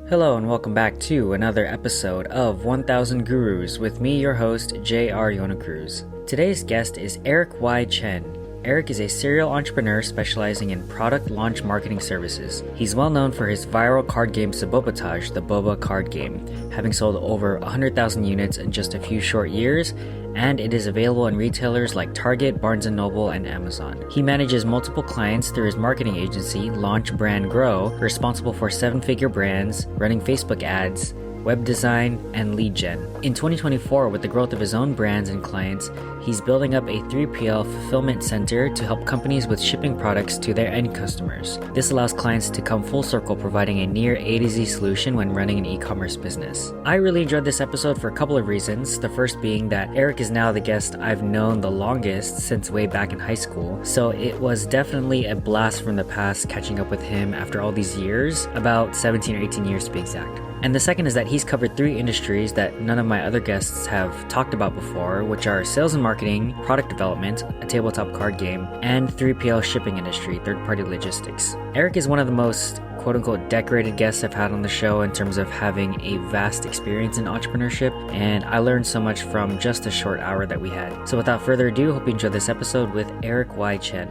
Hello and welcome back to another episode of 1000 Gurus with me, your host, J.R. Yona Cruz. Today's guest is Eric Y. Chen. Eric is a serial entrepreneur specializing in product launch marketing services. He's well known for his viral card game Subobatage, the Boba card game, having sold over 100,000 units in just a few short years, and it is available in retailers like Target, Barnes & Noble, and Amazon. He manages multiple clients through his marketing agency, Launch Brand Grow, responsible for seven-figure brands, running Facebook ads, web design, and lead gen. In 2024, with the growth of his own brands and clients, he's building up a 3PL fulfillment center to help companies with shipping products to their end customers. This allows clients to come full circle, providing a near A to Z solution when running an e-commerce business. I really enjoyed this episode for a couple of reasons. The first being that Eric is now the guest I've known the longest since way back in high school, so it was definitely a blast from the past catching up with him after all these years, about 17 or 18 years to be exact. And the second is that he's covered three industries that none of my other guests have talked about before, which are sales and marketing, product development, a tabletop card game, and 3PL shipping industry, third-party logistics. Eric is one of the most quote-unquote decorated guests I've had on the show in terms of having a vast experience in entrepreneurship, and I learned so much from just a short hour that we had. So without further ado, hope you enjoyed this episode with Eric Y. Chen.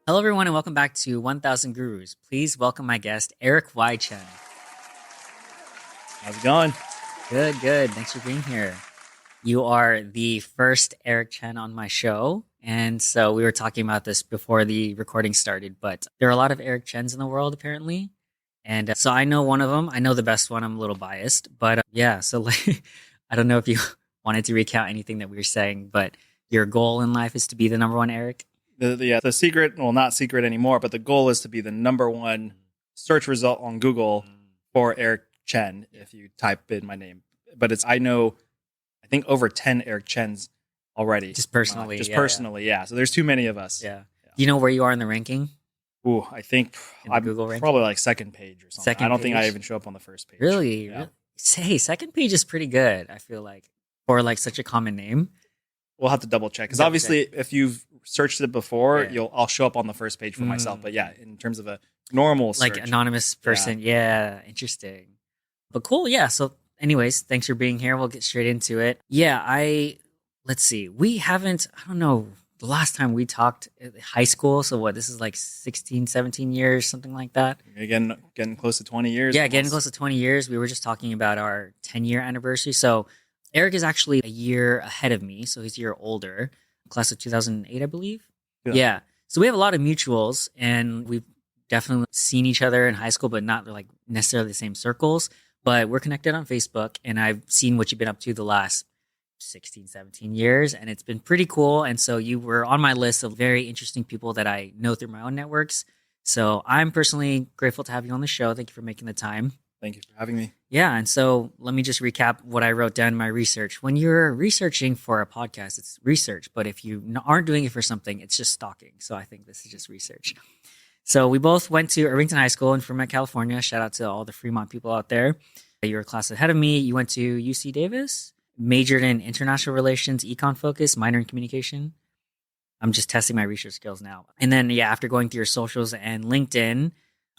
Hello, everyone, and welcome back to 1000 Gurus. Please welcome my guest, Eric Y. Chen. How's it going? Good. Thanks for being here. You are the first Eric Chen on my show, and so we were talking about this before the recording started, but there are a lot of Eric Chens in the world, apparently, and so I know one of them. I know the best one. I'm a little biased, but so I don't know if you wanted to recount anything that we were saying, but your goal in life is to be the number one Eric? The secret, well, not secret anymore, but the goal is to be the number one search result on Google for Eric Chen if you type in my name. But I think over 10 Eric Chens already. Just personally. Yeah. So there's too many of us. Yeah. Do you know where you are in the ranking? Ooh, I think I'm Google ranking? probably like second page or something. I don't think I even show up on the first page. Really? Yeah. Hey, second page is pretty good, I feel like, for like such a common name. We'll have to double check because obviously if you've searched it before, I'll show up on the first page for myself. But yeah, in terms of a normal search, like anonymous person, yeah, interesting. But cool, yeah. So, anyways, thanks for being here. We'll get straight into it. Yeah, let's see. We haven't. I don't know the last time we talked high school. So what? This is like 16, 17 years, something like that. Again, getting close to 20 years. Yeah, getting close to 20 years. We were just talking about our 10-year anniversary. So Eric is actually a year ahead of me, so he's a year older. Class of 2008, I believe. Yeah. So we have a lot of mutuals, and we've definitely seen each other in high school, but not like necessarily the same circles. But we're connected on Facebook, and I've seen what you've been up to the last 16, 17 years, and it's been pretty cool. And so you were on my list of very interesting people that I know through my own networks. So I'm personally grateful to have you on the show. Thank you for making the time. Thank you for having me. Yeah, and so let me just recap what I wrote down in my research. When you're researching for a podcast, it's research, but if you aren't doing it for something, it's just stalking. So I think this is just research. So we both went to Irvington High School in Fremont, California. Shout out to all the Fremont people out there. You were a class ahead of me. You went to UC Davis, majored in international relations, econ focus, minor in communication. I'm just testing my research skills now. And then, after going through your socials and LinkedIn,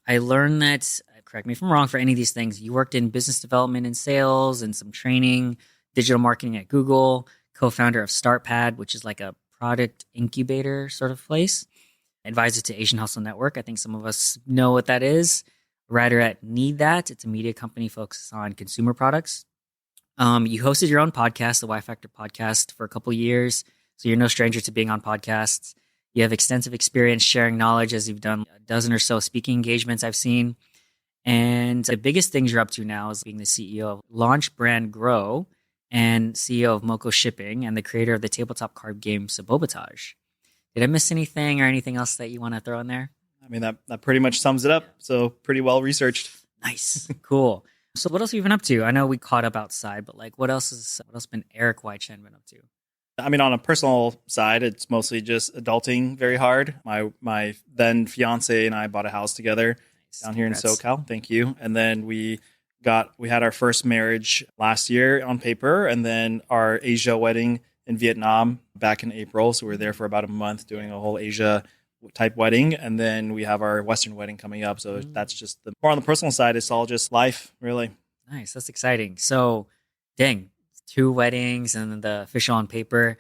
I learned that, correct me if I'm wrong, for any of these things, you worked in business development and sales and some training, digital marketing at Google, co-founder of StartPad, which is like a product incubator sort of place, advisor to Asian Hustle Network. I think some of us know what that is. Writer at Need That. It's a media company focused on consumer products. You hosted your own podcast, the Y Factor podcast, for a couple of years. So you're no stranger to being on podcasts. You have extensive experience sharing knowledge, as you've done a dozen or so speaking engagements I've seen. And the biggest things you're up to now is being the CEO of Launch Brand Grow and CEO of Moco Shipping and the creator of the tabletop card game Sabobatage. Did I miss anything or anything else that you want to throw in there? I mean, that pretty much sums it up. So pretty well researched. Nice. Cool. So what else have you been up to? I know we caught up outside, but like what else been Eric Y. Chen been up to? I mean, on a personal side, it's mostly just adulting very hard. My then fiance and I bought a house together down here in SoCal. Thank you. And then we had our first marriage last year on paper, and then our Asia wedding in Vietnam back in April. So we were there for about a month doing a whole Asia type wedding, and then we have our Western wedding coming up. So that's just the more on the personal side. It's all just life, really. Nice. That's exciting. So, dang, 2 weddings and the official on paper.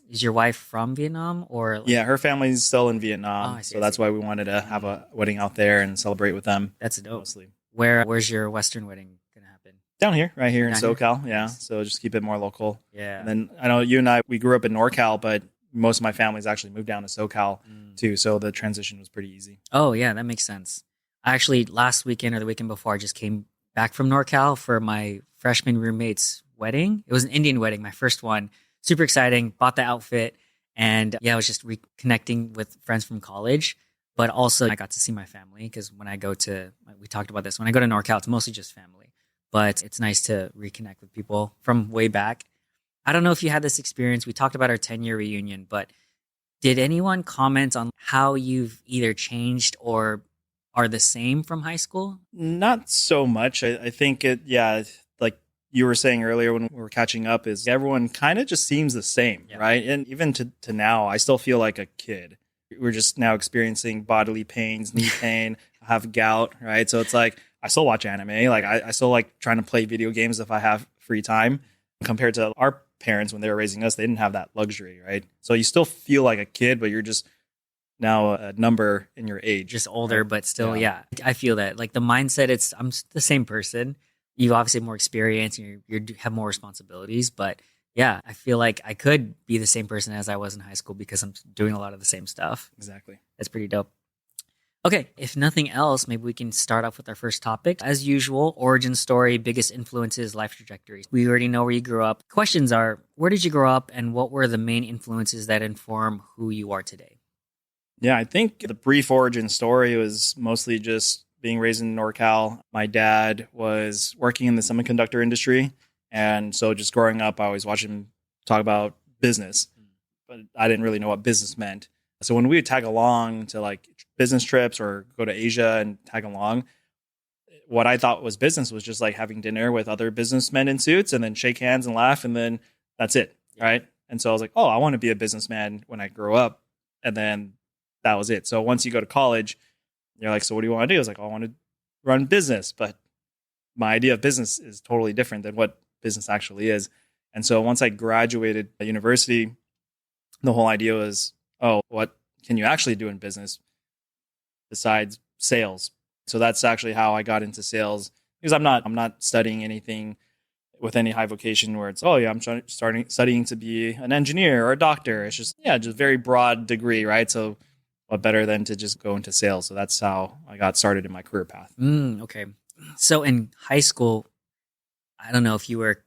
Is your wife from Vietnam or? Yeah, her family's still in Vietnam. I see, so that's why we wanted to have a wedding out there and celebrate with them. That's dope. Mostly. Where's your Western wedding going to happen? Down here, right here in Down SoCal. here? Yeah. Nice. So just keep it more local. Yeah. And then I know you and I, we grew up in NorCal, but most of my family's actually moved down to SoCal too. So the transition was pretty easy. Oh, yeah, that makes sense. Actually, last weekend or the weekend before, I just came back from NorCal for my freshman roommate's wedding. It was an Indian wedding, my first one. Super exciting. Bought the outfit. And yeah, I was just reconnecting with friends from college. But also, I got to see my family because when I go to, we talked about this, when I go to NorCal, it's mostly just family. But it's nice to reconnect with people from way back. I don't know if you had this experience. We talked about our 10-year reunion, but did anyone comment on how you've either changed or are the same from high school? Not so much. I think like you were saying earlier when we were catching up, is everyone kind of just seems the same, right? And even to now, I still feel like a kid. We're just now experiencing bodily pains, knee pain, I have gout, right? So it's like, I still watch anime. Like I still like trying to play video games if I have free time. Compared to our parents when they were raising us, they didn't have that luxury, right? So you still feel like a kid, but you're just now a number in your age. Just older, but still, yeah. I feel that. Like the mindset, I'm the same person. You obviously have more experience and you have more responsibilities. But yeah, I feel like I could be the same person as I was in high school because I'm doing a lot of the same stuff. Exactly. That's pretty dope. Okay, if nothing else, maybe we can start off with our first topic. As usual, origin story, biggest influences, life trajectories. We already know where you grew up. Questions are, where did you grow up and what were the main influences that inform who you are today? Yeah, I think the brief origin story was mostly just being raised in NorCal. My dad was working in the semiconductor industry. And so just growing up, I always watched him talk about business, but I didn't really know what business meant. So when we would tag along to like business trips or go to Asia and tag along, what I thought was business was just like having dinner with other businessmen in suits and then shake hands and laugh. And then that's it. Right. And so I was like, oh, I want to be a businessman when I grow up. And then that was it. So once you go to college, you're like, so what do you want to do? I was like, oh, I want to run business. But my idea of business is totally different than what business actually is. And so once I graduated at university, the whole idea was, oh, what can you actually do in business besides sales? So that's actually how I got into sales, because I'm not studying anything with any high vocation where it's, oh yeah, I'm studying to be an engineer or a doctor. It's just very broad degree, right? So what better than to just go into sales? So that's how I got started in my career path. Okay. So in high school, I don't know if were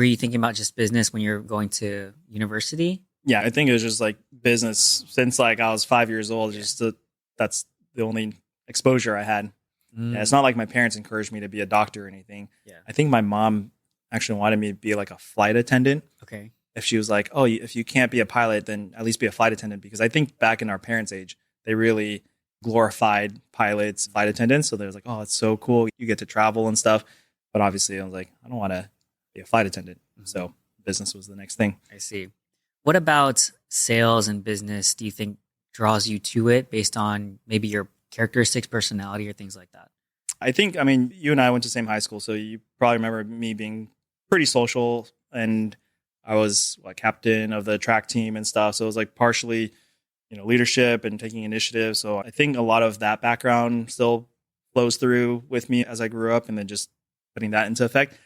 you thinking about just business when you're going to university? Yeah, I think it was just like business since like I was 5 years old. That's the only exposure I had. Yeah, it's not like my parents encouraged me to be a doctor or anything. Yeah, I think my mom actually wanted me to be like a flight attendant. Okay. If she was like, oh, if you can't be a pilot, then at least be a flight attendant. Because I think back in our parents' age, they really glorified pilots, flight attendants. So they was like, oh, it's so cool. You get to travel and stuff. But obviously I was like, I don't want to be a flight attendant. So business was the next thing. I see. What about sales and business do you think draws you to it based on maybe your characteristics, personality, or things like that? I think, you and I went to the same high school, so you probably remember me being pretty social, and I was like captain of the track team and stuff. So it was like partially, leadership and taking initiative. So I think a lot of that background still flows through with me as I grew up, and then just putting that into effect.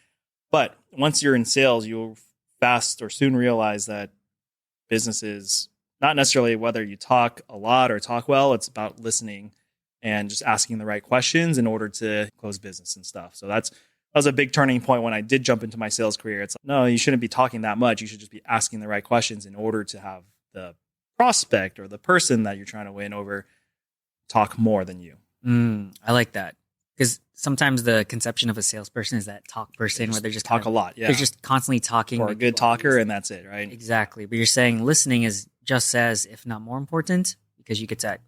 But once you're in sales, you'll fast or soon realize that business is not necessarily whether you talk a lot or talk well. It's about listening and just asking the right questions in order to close business and stuff. So that was a big turning point when I did jump into my sales career. It's like, no, you shouldn't be talking that much. You should just be asking the right questions in order to have the prospect or the person that you're trying to win over talk more than you. I like that. Because sometimes the conception of a salesperson is that talk person where they're just talk a lot. Yeah. They're just constantly talking. Or a good talker, and that's it, right? Exactly. But you're saying listening is just as, if not more important, because you get to,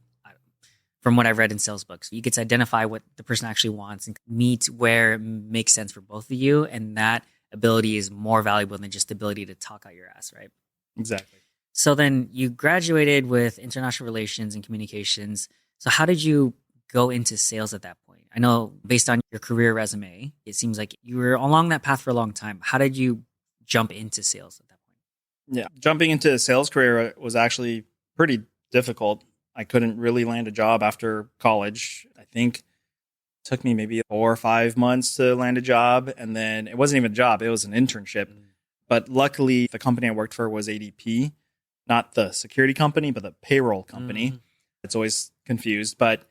from what I've read in sales books, you get to identify what the person actually wants and meet where it makes sense for both of you. And that ability is more valuable than just the ability to talk out your ass, right? Exactly. So then you graduated with international relations and communications. So how did you go into sales at that point? I know based on your career resume, it seems like you were along that path for a long time. How did you jump into sales at that point? Yeah. Jumping into a sales career was actually pretty difficult. I couldn't really land a job after college. I think it took me maybe 4 or 5 months to land a job. And then it wasn't even a job, it was an internship. But luckily, the company I worked for was ADP, not the security company, but the payroll company. It's always confused. But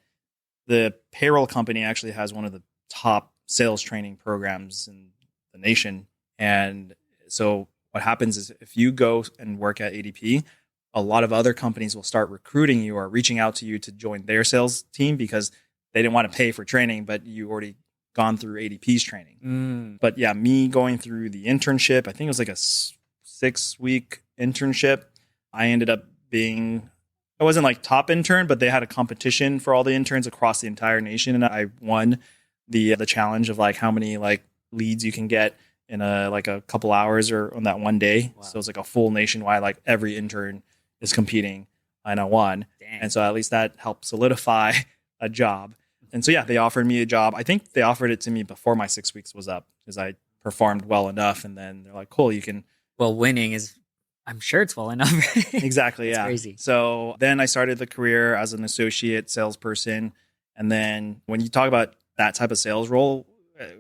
the payroll company actually has one of the top sales training programs in the nation. And so what happens is if you go and work at ADP, a lot of other companies will start recruiting you or reaching out to you to join their sales team because they didn't want to pay for training, but you already gone through ADP's training. But yeah, me going through the internship, I think it was like a 6-week internship. I ended up being, I wasn't like top intern, but they had a competition for all the interns across the entire nation. And I won the challenge of like how many like leads you can get in a couple hours or on that one day. Wow. So it's like a full nationwide, like every intern is competing and I won. Dang. And so at least that helped solidify a job. And so, yeah, they offered me a job. I think they offered it to me before my 6 weeks was up because I performed well enough. And then they're like, cool, you can. Well, winning is, I'm sure it's well enough. Exactly. Yeah. Crazy. So then I started the career as an associate salesperson. And then when you talk about that type of sales role,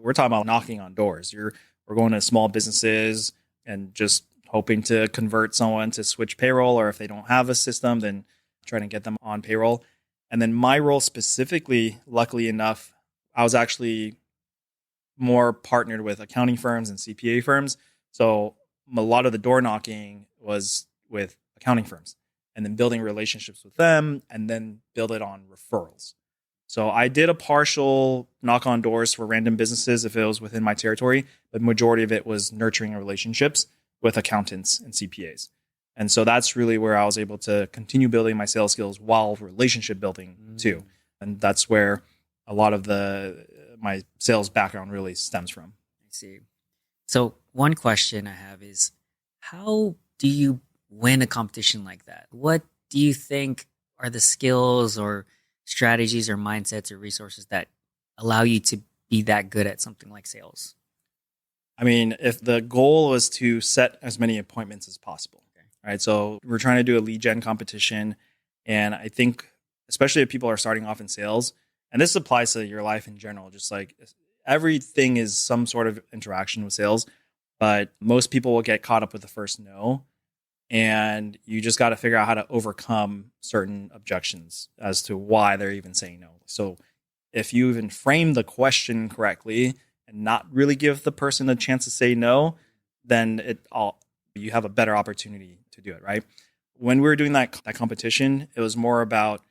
we're talking about knocking on doors. We're going to small businesses and just hoping to convert someone to switch payroll, or if they don't have a system, then trying to get them on payroll. And then my role specifically, luckily enough, I was actually more partnered with accounting firms and CPA firms. So a lot of the door knocking was with accounting firms and then building relationships with them and then build it on referrals. So I did a partial knock on doors for random businesses if it was within my territory, but majority of it was nurturing relationships with accountants and CPAs. And so that's really where I was able to continue building my sales skills while relationship building too. And that's where a lot of my sales background really stems from. I see. So one question I have is, how do you win a competition like that? What do you think are the skills or strategies or mindsets or resources that allow you to be that good at something like sales? I mean, if the goal was to set as many appointments as possible, right? So we're trying to do a lead gen competition. And I think, especially if people are starting off in sales, and this applies to your life in general, just like everything is some sort of interaction with sales, but most people will get caught up with the first no. And you just got to figure out how to overcome certain objections as to why they're even saying no. So if you even frame the question correctly and not really give the person a chance to say no, then you have a better opportunity to do it, right? When we were doing that competition, it was more about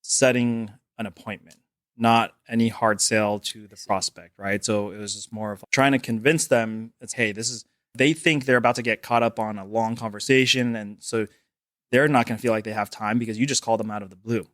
setting an appointment, not any hard sell to the prospect, right? So it was just more of trying to convince them that, hey, they think they're about to get caught up on a long conversation. And so they're not going to feel like they have time because you just called them out of the blue.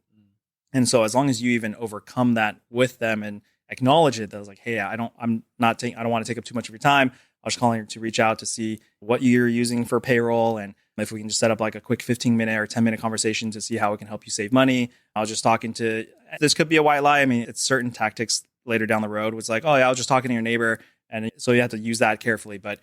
And so as long as you even overcome that with them and acknowledge it, that was like, hey, I don't want to take up too much of your time. I was calling to reach out to see what you're using for payroll and if we can just set up like a quick 15-minute or 10-minute conversation to see how it can help you save money. I was just talking to, this could be a white lie. I mean, it's certain tactics later down the road. It's like, oh yeah, I was just talking to your neighbor. And so you have to use that carefully, but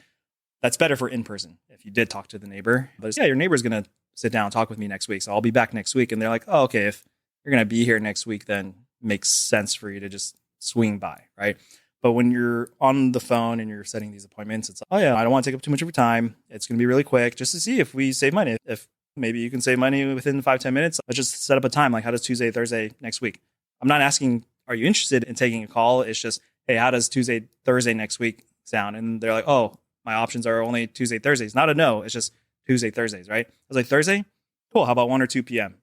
that's better for in person if you did talk to the neighbor. But yeah, your neighbor's going to sit down and talk with me next week. So I'll be back next week. And they're like, oh, okay, if you're going to be here next week, then it makes sense for you to just swing by, right? But when you're on the phone and you're setting these appointments, it's like, oh yeah, I don't want to take up too much of your time. It's going to be really quick just to see if we save money. If maybe you can save money within 5-10 minutes, let's just set up a time. Like, how does Tuesday, Thursday next week? I'm not asking, are you interested in taking a call? It's just, hey, how does Tuesday, Thursday next week sound? And they're like, oh, my options are only Tuesday, Thursdays. Not a no. It's just Tuesday, Thursdays, right? I was like, Thursday? Cool. How about 1 or 2 p.m.?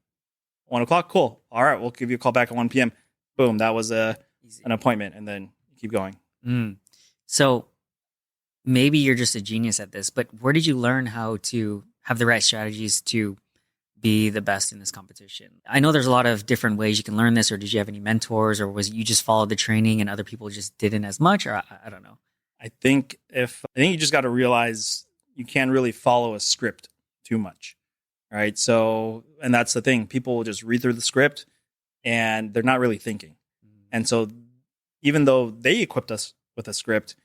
1 o'clock? Cool. All right. We'll give you a call back at 1 p.m. Boom. That was an appointment. And then keep going. So maybe you're just a genius at this, but where did you learn how to have the right strategies to be the best in this competition? I know there's a lot of different ways you can learn this, or did you have any mentors, or was it you just followed the training and other people just didn't as much, or I don't know. I think you just got to realize you can't really follow a script too much. right? So, and that's the thing. People will just read through the script and they're not really thinking. And so even though they equipped us with a script,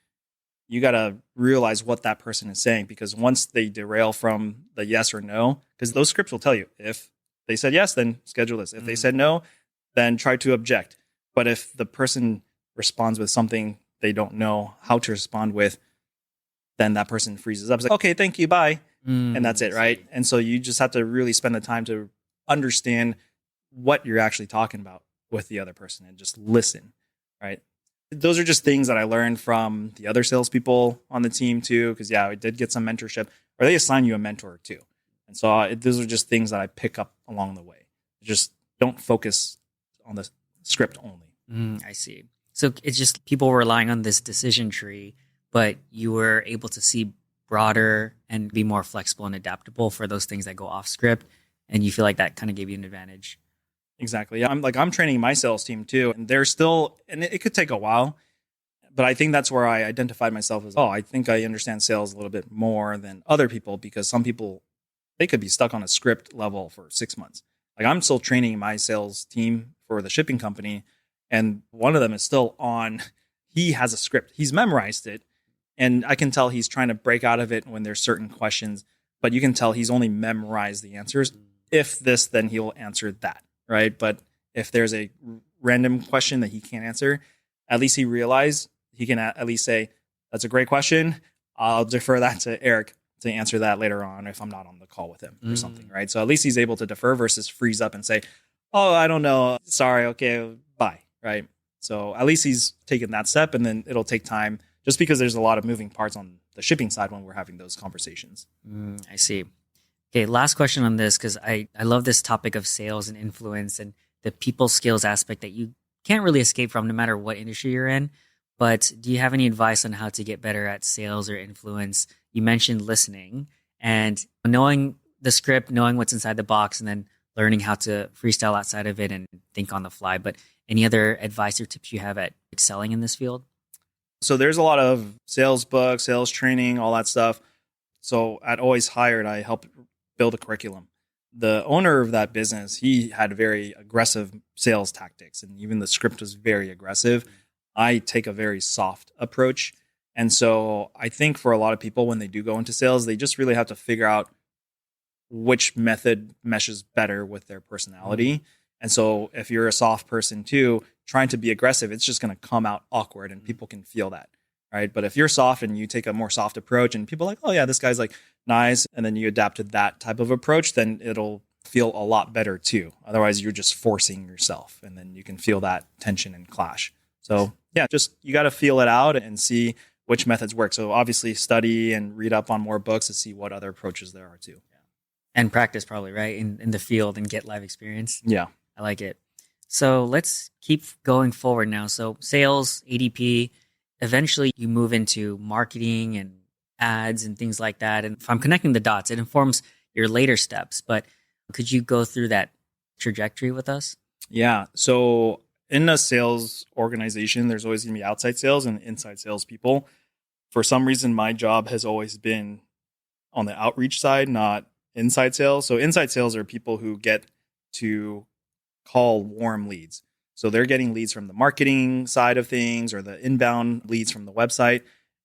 you got to realize what that person is saying, because once they derail from the yes or no, because those scripts will tell you if they said yes, then schedule this. If they said no, then try to object. But if the person responds with something they don't know how to respond with, then that person freezes up. It's like, okay, thank you, bye. And that's it, right? And so you just have to really spend the time to understand what you're actually talking about with the other person and just listen, right? Those are just things that I learned from the other salespeople on the team too, because I did get some mentorship, or they assign you a mentor too. And so those are just things that I pick up along the way. Just don't focus on the script only. I see. So it's just people relying on this decision tree, but you were able to see broader and be more flexible and adaptable for those things that go off script. And you feel like that kind of gave you an advantage. Exactly. Yeah, I'm training my sales team too, and they're still, and it could take a while, but I think that's where I identified myself as, I think I understand sales a little bit more than other people, because some people, they could be stuck on a script level for 6 months. Like, I'm still training my sales team for the shipping company, and one of them is still on, he has a script. He's memorized it, and I can tell he's trying to break out of it when there's certain questions, but you can tell he's only memorized the answers. If this, then he'll answer that. Right. But if there's a random question that he can't answer, at least he realized he can at least say, that's a great question. I'll defer that to Eric to answer that later on if I'm not on the call with him or something. Right. So at least he's able to defer versus freeze up and say, oh, I don't know. Sorry. Okay. Bye. Right. So at least he's taken that step, and then it'll take time just because there's a lot of moving parts on the shipping side when we're having those conversations. I see. Okay, last question on this, because I love this topic of sales and influence and the people skills aspect that you can't really escape from no matter what industry you're in. But do you have any advice on how to get better at sales or influence? You mentioned listening and knowing the script, knowing what's inside the box, and then learning how to freestyle outside of it and think on the fly. But any other advice or tips you have at excelling in this field? So there's a lot of sales books, sales training, all that stuff. So at Always Hired, I help build a curriculum. The owner of that business, he had very aggressive sales tactics, and even the script was very aggressive. I take a very soft approach. And so I think for a lot of people, when they do go into sales, they just really have to figure out which method meshes better with their personality. And so if you're a soft person too, trying to be aggressive, it's just going to come out awkward, and people can feel that. Right. But if you're soft and you take a more soft approach and people are like, oh yeah, this guy's like nice, and then you adapt to that type of approach, then it'll feel a lot better too. Otherwise, you're just forcing yourself, and then you can feel that tension and clash. So yeah, just you got to feel it out and see which methods work. So obviously study and read up on more books to see what other approaches there are too. And practice probably, right? In the field and get live experience. Yeah. I like it. So let's keep going forward now. So sales, ADP, eventually you move into marketing and ads and things like that. And if I'm connecting the dots, it informs your later steps. But could you go through that trajectory with us? Yeah. So in a sales organization, there's always going to be outside sales and inside sales people. For some reason, my job has always been on the outreach side, not inside sales. So inside sales are people who get to call warm leads. So they're getting leads from the marketing side of things or the inbound leads from the website.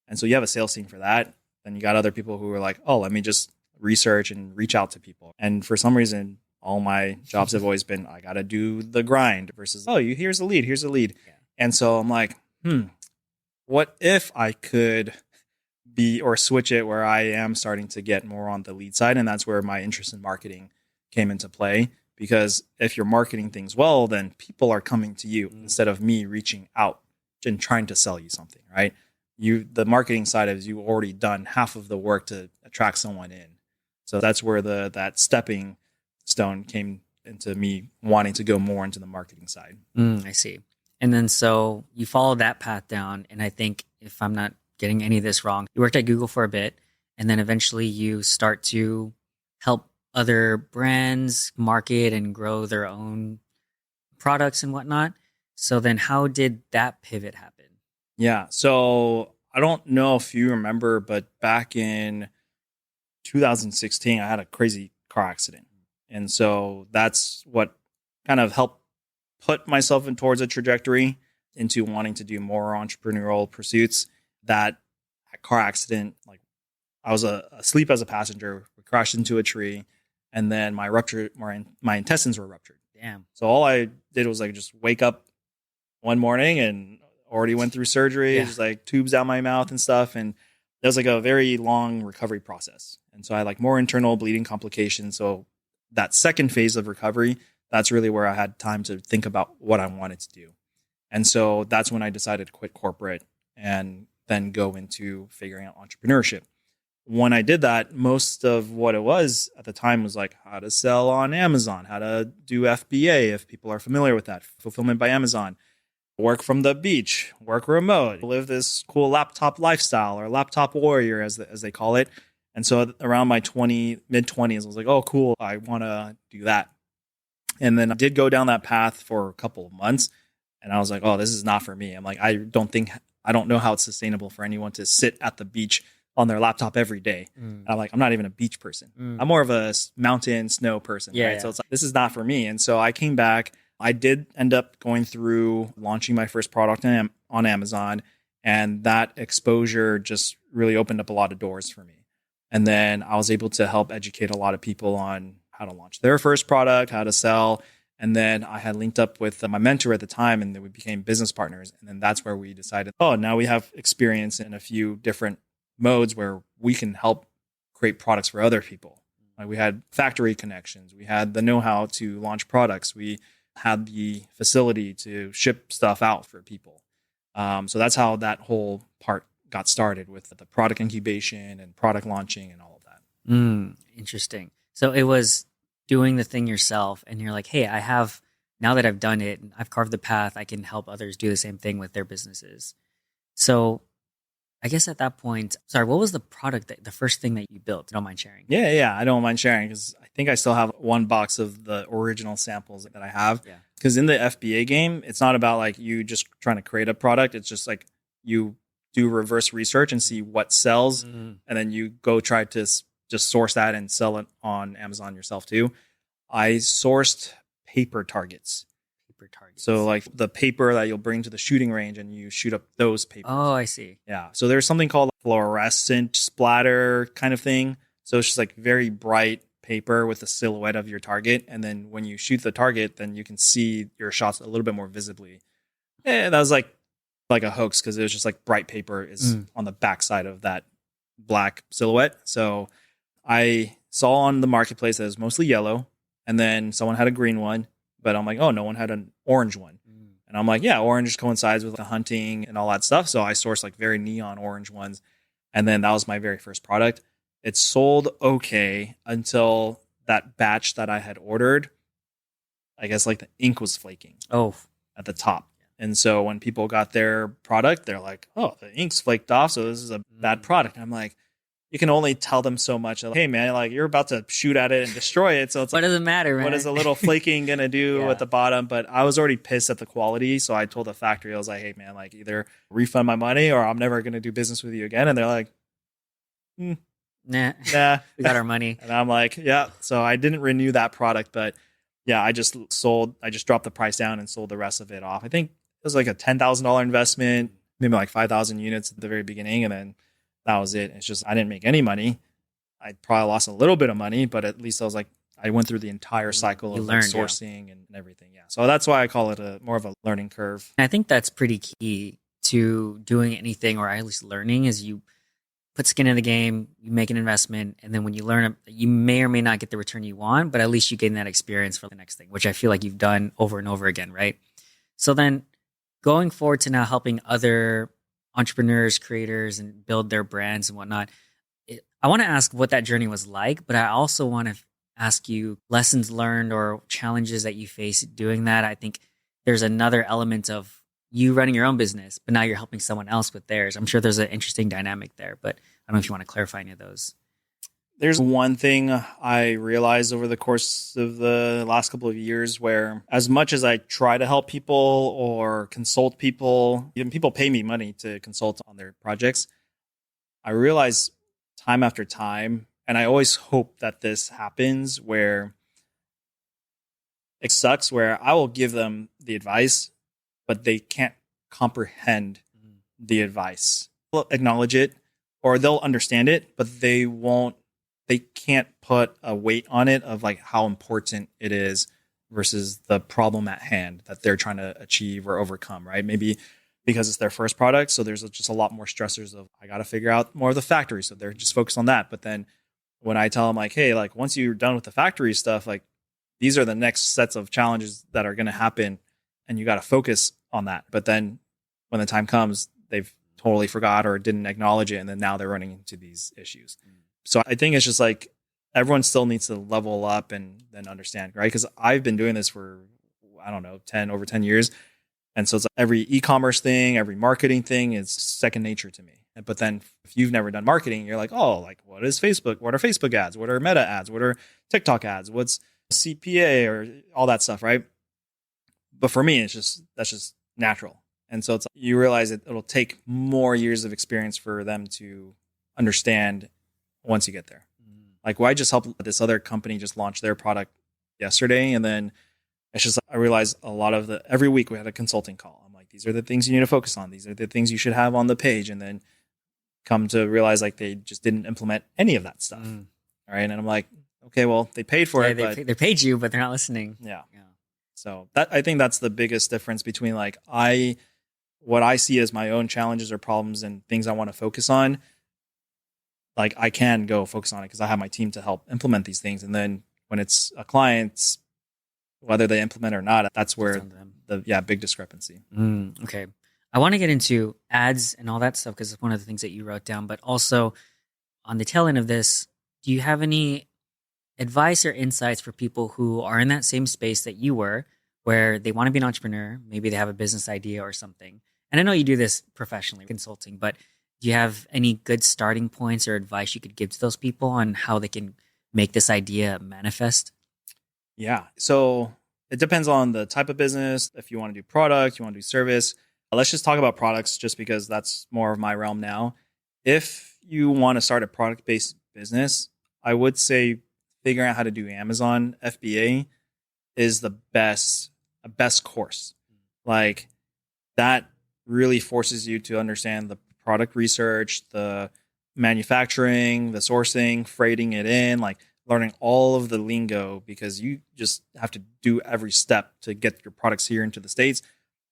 And so you have a sales team for that. Then you got other people who are like, oh, let me just research and reach out to people. And for some reason, all my jobs have always been, I got to do the grind versus, oh, here's a lead. Yeah. And so I'm like, what if I could be or switch it where I am starting to get more on the lead side? And that's where my interest in marketing came into play. Because if you're marketing things well, then people are coming to you instead of me reaching out and trying to sell you something, right? The marketing side is you've already done half of the work to attract someone in. So that's where that stepping stone came into me wanting to go more into the marketing side. I see. And then so you follow that path down. And I think if I'm not getting any of this wrong, you worked at Google for a bit, and then eventually you start to help other brands market and grow their own products and whatnot. So then how did that pivot happen? Yeah. So I don't know if you remember, but back in 2016, I had a crazy car accident. And so that's what kind of helped put myself in towards a trajectory into wanting to do more entrepreneurial pursuits. That car accident, like I was asleep as a passenger, we crashed into a tree, and then my intestines were ruptured. Damn. So all I did was like just wake up one morning and already went through surgery, just like tubes out my mouth and stuff. And it was like a very long recovery process. And so I had like more internal bleeding complications. So that second phase of recovery, that's really where I had time to think about what I wanted to do. And so that's when I decided to quit corporate and then go into figuring out entrepreneurship. When I did that, most of what it was at the time was like how to sell on Amazon, how to do FBA, if people are familiar with that, fulfillment by Amazon, work from the beach, work remote, live this cool laptop lifestyle, or laptop warrior as they call it. And so around my mid-20s, I was like, oh, cool, I want to do that. And then I did go down that path for a couple of months. And I was like, oh, this is not for me. I'm like, I don't know how it's sustainable for anyone to sit at the beach on their laptop every day. I'm like, I'm not even a beach person. I'm more of a mountain snow person. Right? Yeah. So it's like, this is not for me. And so I came back. I did end up going through launching my first product on Amazon. And that exposure just really opened up a lot of doors for me. And then I was able to help educate a lot of people on how to launch their first product, how to sell. And then I had linked up with my mentor at the time, and then we became business partners. And then that's where we decided, oh, now we have experience in a few different modes where we can help create products for other people. Like we had factory connections. We had the know-how to launch products. We had the facility to ship stuff out for people. So that's how that whole part got started, with the product incubation and product launching and all of that. Interesting. So it was doing the thing yourself, and you're like, hey, now that I've done it and I've carved the path, I can help others do the same thing with their businesses. So I guess at that point, what was the product, the first thing that you built? Don't mind sharing. Yeah, I don't mind sharing, because I think I still have one box of the original samples that I have. Yeah. Because in the FBA game, it's not about like you just trying to create a product. It's just like you do reverse research and see what sells, and then you go try to just source that and sell it on Amazon yourself too. I sourced paper targets. So like the paper that you'll bring to the shooting range, and you shoot up those papers. Oh, I see. Yeah. So there's something called fluorescent splatter kind of thing. So it's just like very bright paper with a silhouette of your target. And then when you shoot the target, then you can see your shots a little bit more visibly. That was like a hoax, because it was just like bright paper is on the backside of that black silhouette. So I saw on the marketplace that it was mostly yellow, and then someone had a green one. But I'm like, oh, no one had an orange one. And I'm like, yeah, orange coincides with the hunting and all that stuff. So I sourced like very neon orange ones. And then that was my very first product. It sold okay until that batch that I had ordered, I guess like the ink was flaking at the top. And so when people got their product, they're like, oh, the ink's flaked off, so this is a bad product. And I'm like, you can only tell them so much. Like, hey, man, like you're about to shoot at it and destroy it. So it's what like, does it matter, man? What is a little flaking going to do at the bottom? But I was already pissed at the quality. So I told the factory, I was like, hey, man, like either refund my money or I'm never going to do business with you again. And they're like, nah, we got our money. And I'm like, yeah. So I didn't renew that product. But yeah, I just dropped the price down and sold the rest of it off. I think it was like a $10,000 investment, maybe like 5,000 units at the very beginning. And then that was it. It's just, I didn't make any money. I probably lost a little bit of money, but at least I was like, I went through the entire cycle of like sourcing and everything. Yeah. So that's why I call it more of a learning curve. I think that's pretty key to doing anything, or at least learning, is you put skin in the game, you make an investment, and then when you learn it, you may or may not get the return you want, but at least you gain that experience for the next thing, which I feel like you've done over and over again, right? So then going forward to now helping other entrepreneurs, creators, and build their brands and whatnot, I want to ask what that journey was like, but I also want to ask you lessons learned or challenges that you face doing that. I think there's another element of you running your own business, but now you're helping someone else with theirs. I'm sure there's an interesting dynamic there, but I don't know if you want to clarify any of those. There's one thing I realized over the course of the last couple of years, where as much as I try to help people or consult people, even people pay me money to consult on their projects, I realize time after time, and I always hope that this happens, where it sucks where I will give them the advice, but they can't comprehend the advice. They'll acknowledge it or they'll understand it, but they can't put a weight on it of like how important it is versus the problem at hand that they're trying to achieve or overcome, right? Maybe because it's their first product. So there's just a lot more stressors of, I got to figure out more of the factory. So they're just focused on that. But then when I tell them like, hey, like once you're done with the factory stuff, like these are the next sets of challenges that are going to happen and you got to focus on that. But then when the time comes, they've totally forgot or didn't acknowledge it. And then now they're running into these issues. So I think it's just like everyone still needs to level up and then understand, right? Because I've been doing this for, I don't know, over 10 years. And so it's like every e-commerce thing, every marketing thing is second nature to me. But then if you've never done marketing, you're like, oh, like what is Facebook? What are Facebook ads? What are Meta ads? What are TikTok ads? What's CPA or all that stuff, right? But for me, that's just natural. And so it's you realize it'll take more years of experience for them to understand once you get there. Like, I just helped this other company just launch their product yesterday. And then it's just, I realized every week we had a consulting call. I'm like, these are the things you need to focus on. These are the things you should have on the page. And then come to realize like they just didn't implement any of that stuff. All right. And I'm like, okay, well, they paid for it. They paid you, but they're not listening. Yeah. So I think that's the biggest difference between like what I see as my own challenges or problems and things I want to focus on. Like I can go focus on it because I have my team to help implement these things. And then when it's a client, whether they implement or not, that's where the big discrepancy. Okay. I want to get into ads and all that stuff because it's one of the things that you wrote down. But also on the tail end of this, do you have any advice or insights for people who are in that same space that you were, where they want to be an entrepreneur? Maybe they have a business idea or something. And I know you do this professionally, consulting, but do you have any good starting points or advice you could give to those people on how they can make this idea manifest? Yeah. So it depends on the type of business. If you want to do product, you want to do service. Let's just talk about products just because that's more of my realm now. If you want to start a product-based business, I would say figuring out how to do Amazon FBA is the best course. Like that really forces you to understand the product research, the manufacturing, the sourcing, freighting it in, like learning all of the lingo because you just have to do every step to get your products here into the States,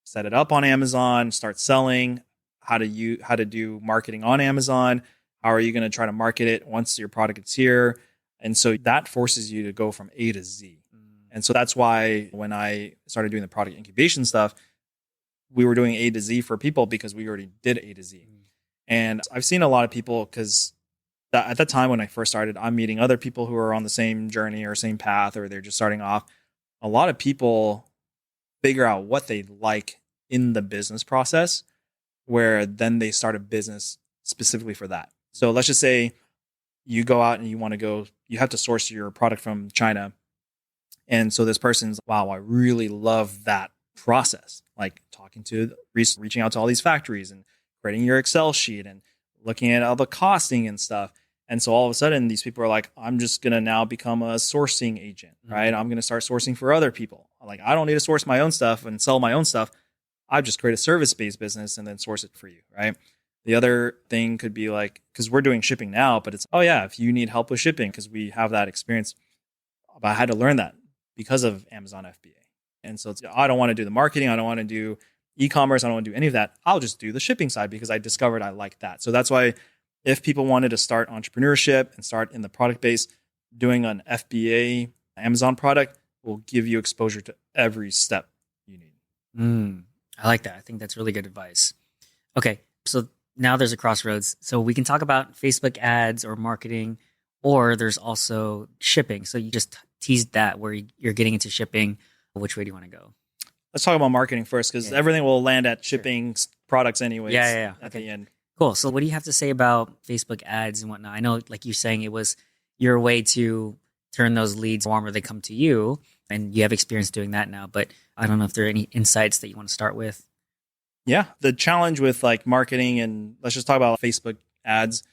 set it up on Amazon, start selling, how to do marketing on Amazon. How are you going to try to market it once your product is here? And so that forces you to go from A to Z. And so that's why when I started doing the product incubation stuff, we were doing A to Z for people because we already did A to Z. And I've seen a lot of people because at the time when I first started, I'm meeting other people who are on the same journey or same path, or they're just starting off. A lot of people figure out what they like in the business process, where then they start a business specifically for that. So let's just say you go out and you have to source your product from China. And so this person's, wow, I really love that process. Like reaching out to all these factories and creating your Excel sheet and looking at all the costing and stuff. And so all of a sudden these people are like, I'm just going to now become a sourcing agent, right? I'm going to start sourcing for other people. Like, I don't need to source my own stuff and sell my own stuff. I just create a service-based business and then source it for you, right? The other thing could be like, because we're doing shipping now, but it's, oh yeah, if you need help with shipping, because we have that experience. But I had to learn that because of Amazon FBA. And so I don't want to do the marketing. I don't want to do e-commerce. I don't want to do any of that. I'll just do the shipping side because I discovered I like that. So that's why if people wanted to start entrepreneurship and start in the product base, doing an FBA Amazon product will give you exposure to every step you need. I like that. I think that's really good advice. Okay, so now there's a crossroads. So we can talk about Facebook ads or marketing, or there's also shipping. So you just teased that where you're getting into shipping. Which way do you want to go? Let's talk about marketing first because everything will land at shipping products anyways. Yeah. At the end. Cool. So what do you have to say about Facebook ads and whatnot? I know, like you're saying, it was your way to turn those leads warm, or they come to you, and you have experience doing that now. But I don't know if there are any insights that you want to start with. Yeah. The challenge with like marketing, and let's just talk about Facebook ads.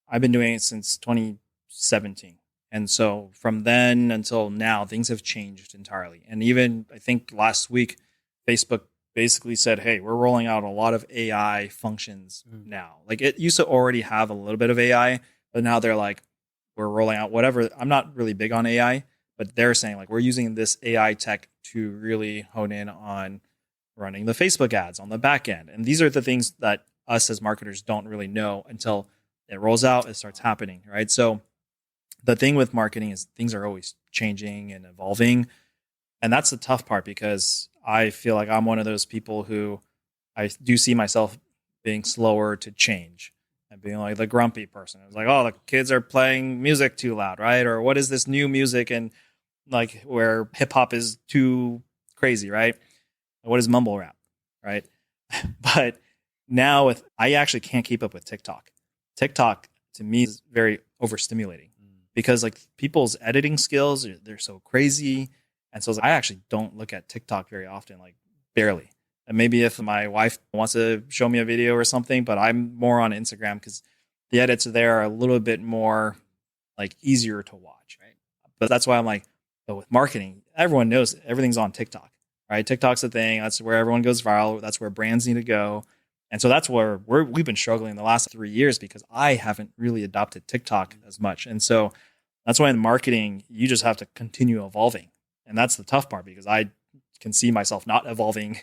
I've been doing it since 2017. And so from then until now, things have changed entirely. And even I think last week, Facebook basically said, hey, we're rolling out a lot of AI functions now. Like it used to already have a little bit of AI, but now they're like, we're rolling out whatever. I'm not really big on AI, but they're saying like, we're using this AI tech to really hone in on running the Facebook ads on the back end. And these are the things that us as marketers don't really know until it rolls out, it starts happening, right? So the thing with marketing is things are always changing and evolving. And that's the tough part because I feel like I'm one of those people who I do see myself being slower to change and being like the grumpy person. It's like, oh, the kids are playing music too loud, right? Or what is this new music and like where hip hop is too crazy, right? What is mumble rap, right? But now I actually can't keep up with TikTok. TikTok to me is very overstimulating because like people's editing skills, they're so crazy. And so I actually don't look at TikTok very often, like barely. And maybe if my wife wants to show me a video or something, but I'm more on Instagram because the edits there are a little bit more like easier to watch. Right. But that's why I'm like, but with marketing, everyone knows everything's on TikTok, right? TikTok's the thing. That's where everyone goes viral. That's where brands need to go. And so that's where we've been struggling the last 3 years because I haven't really adopted TikTok as much. And so that's why in marketing, you just have to continue evolving. And that's the tough part because I can see myself not evolving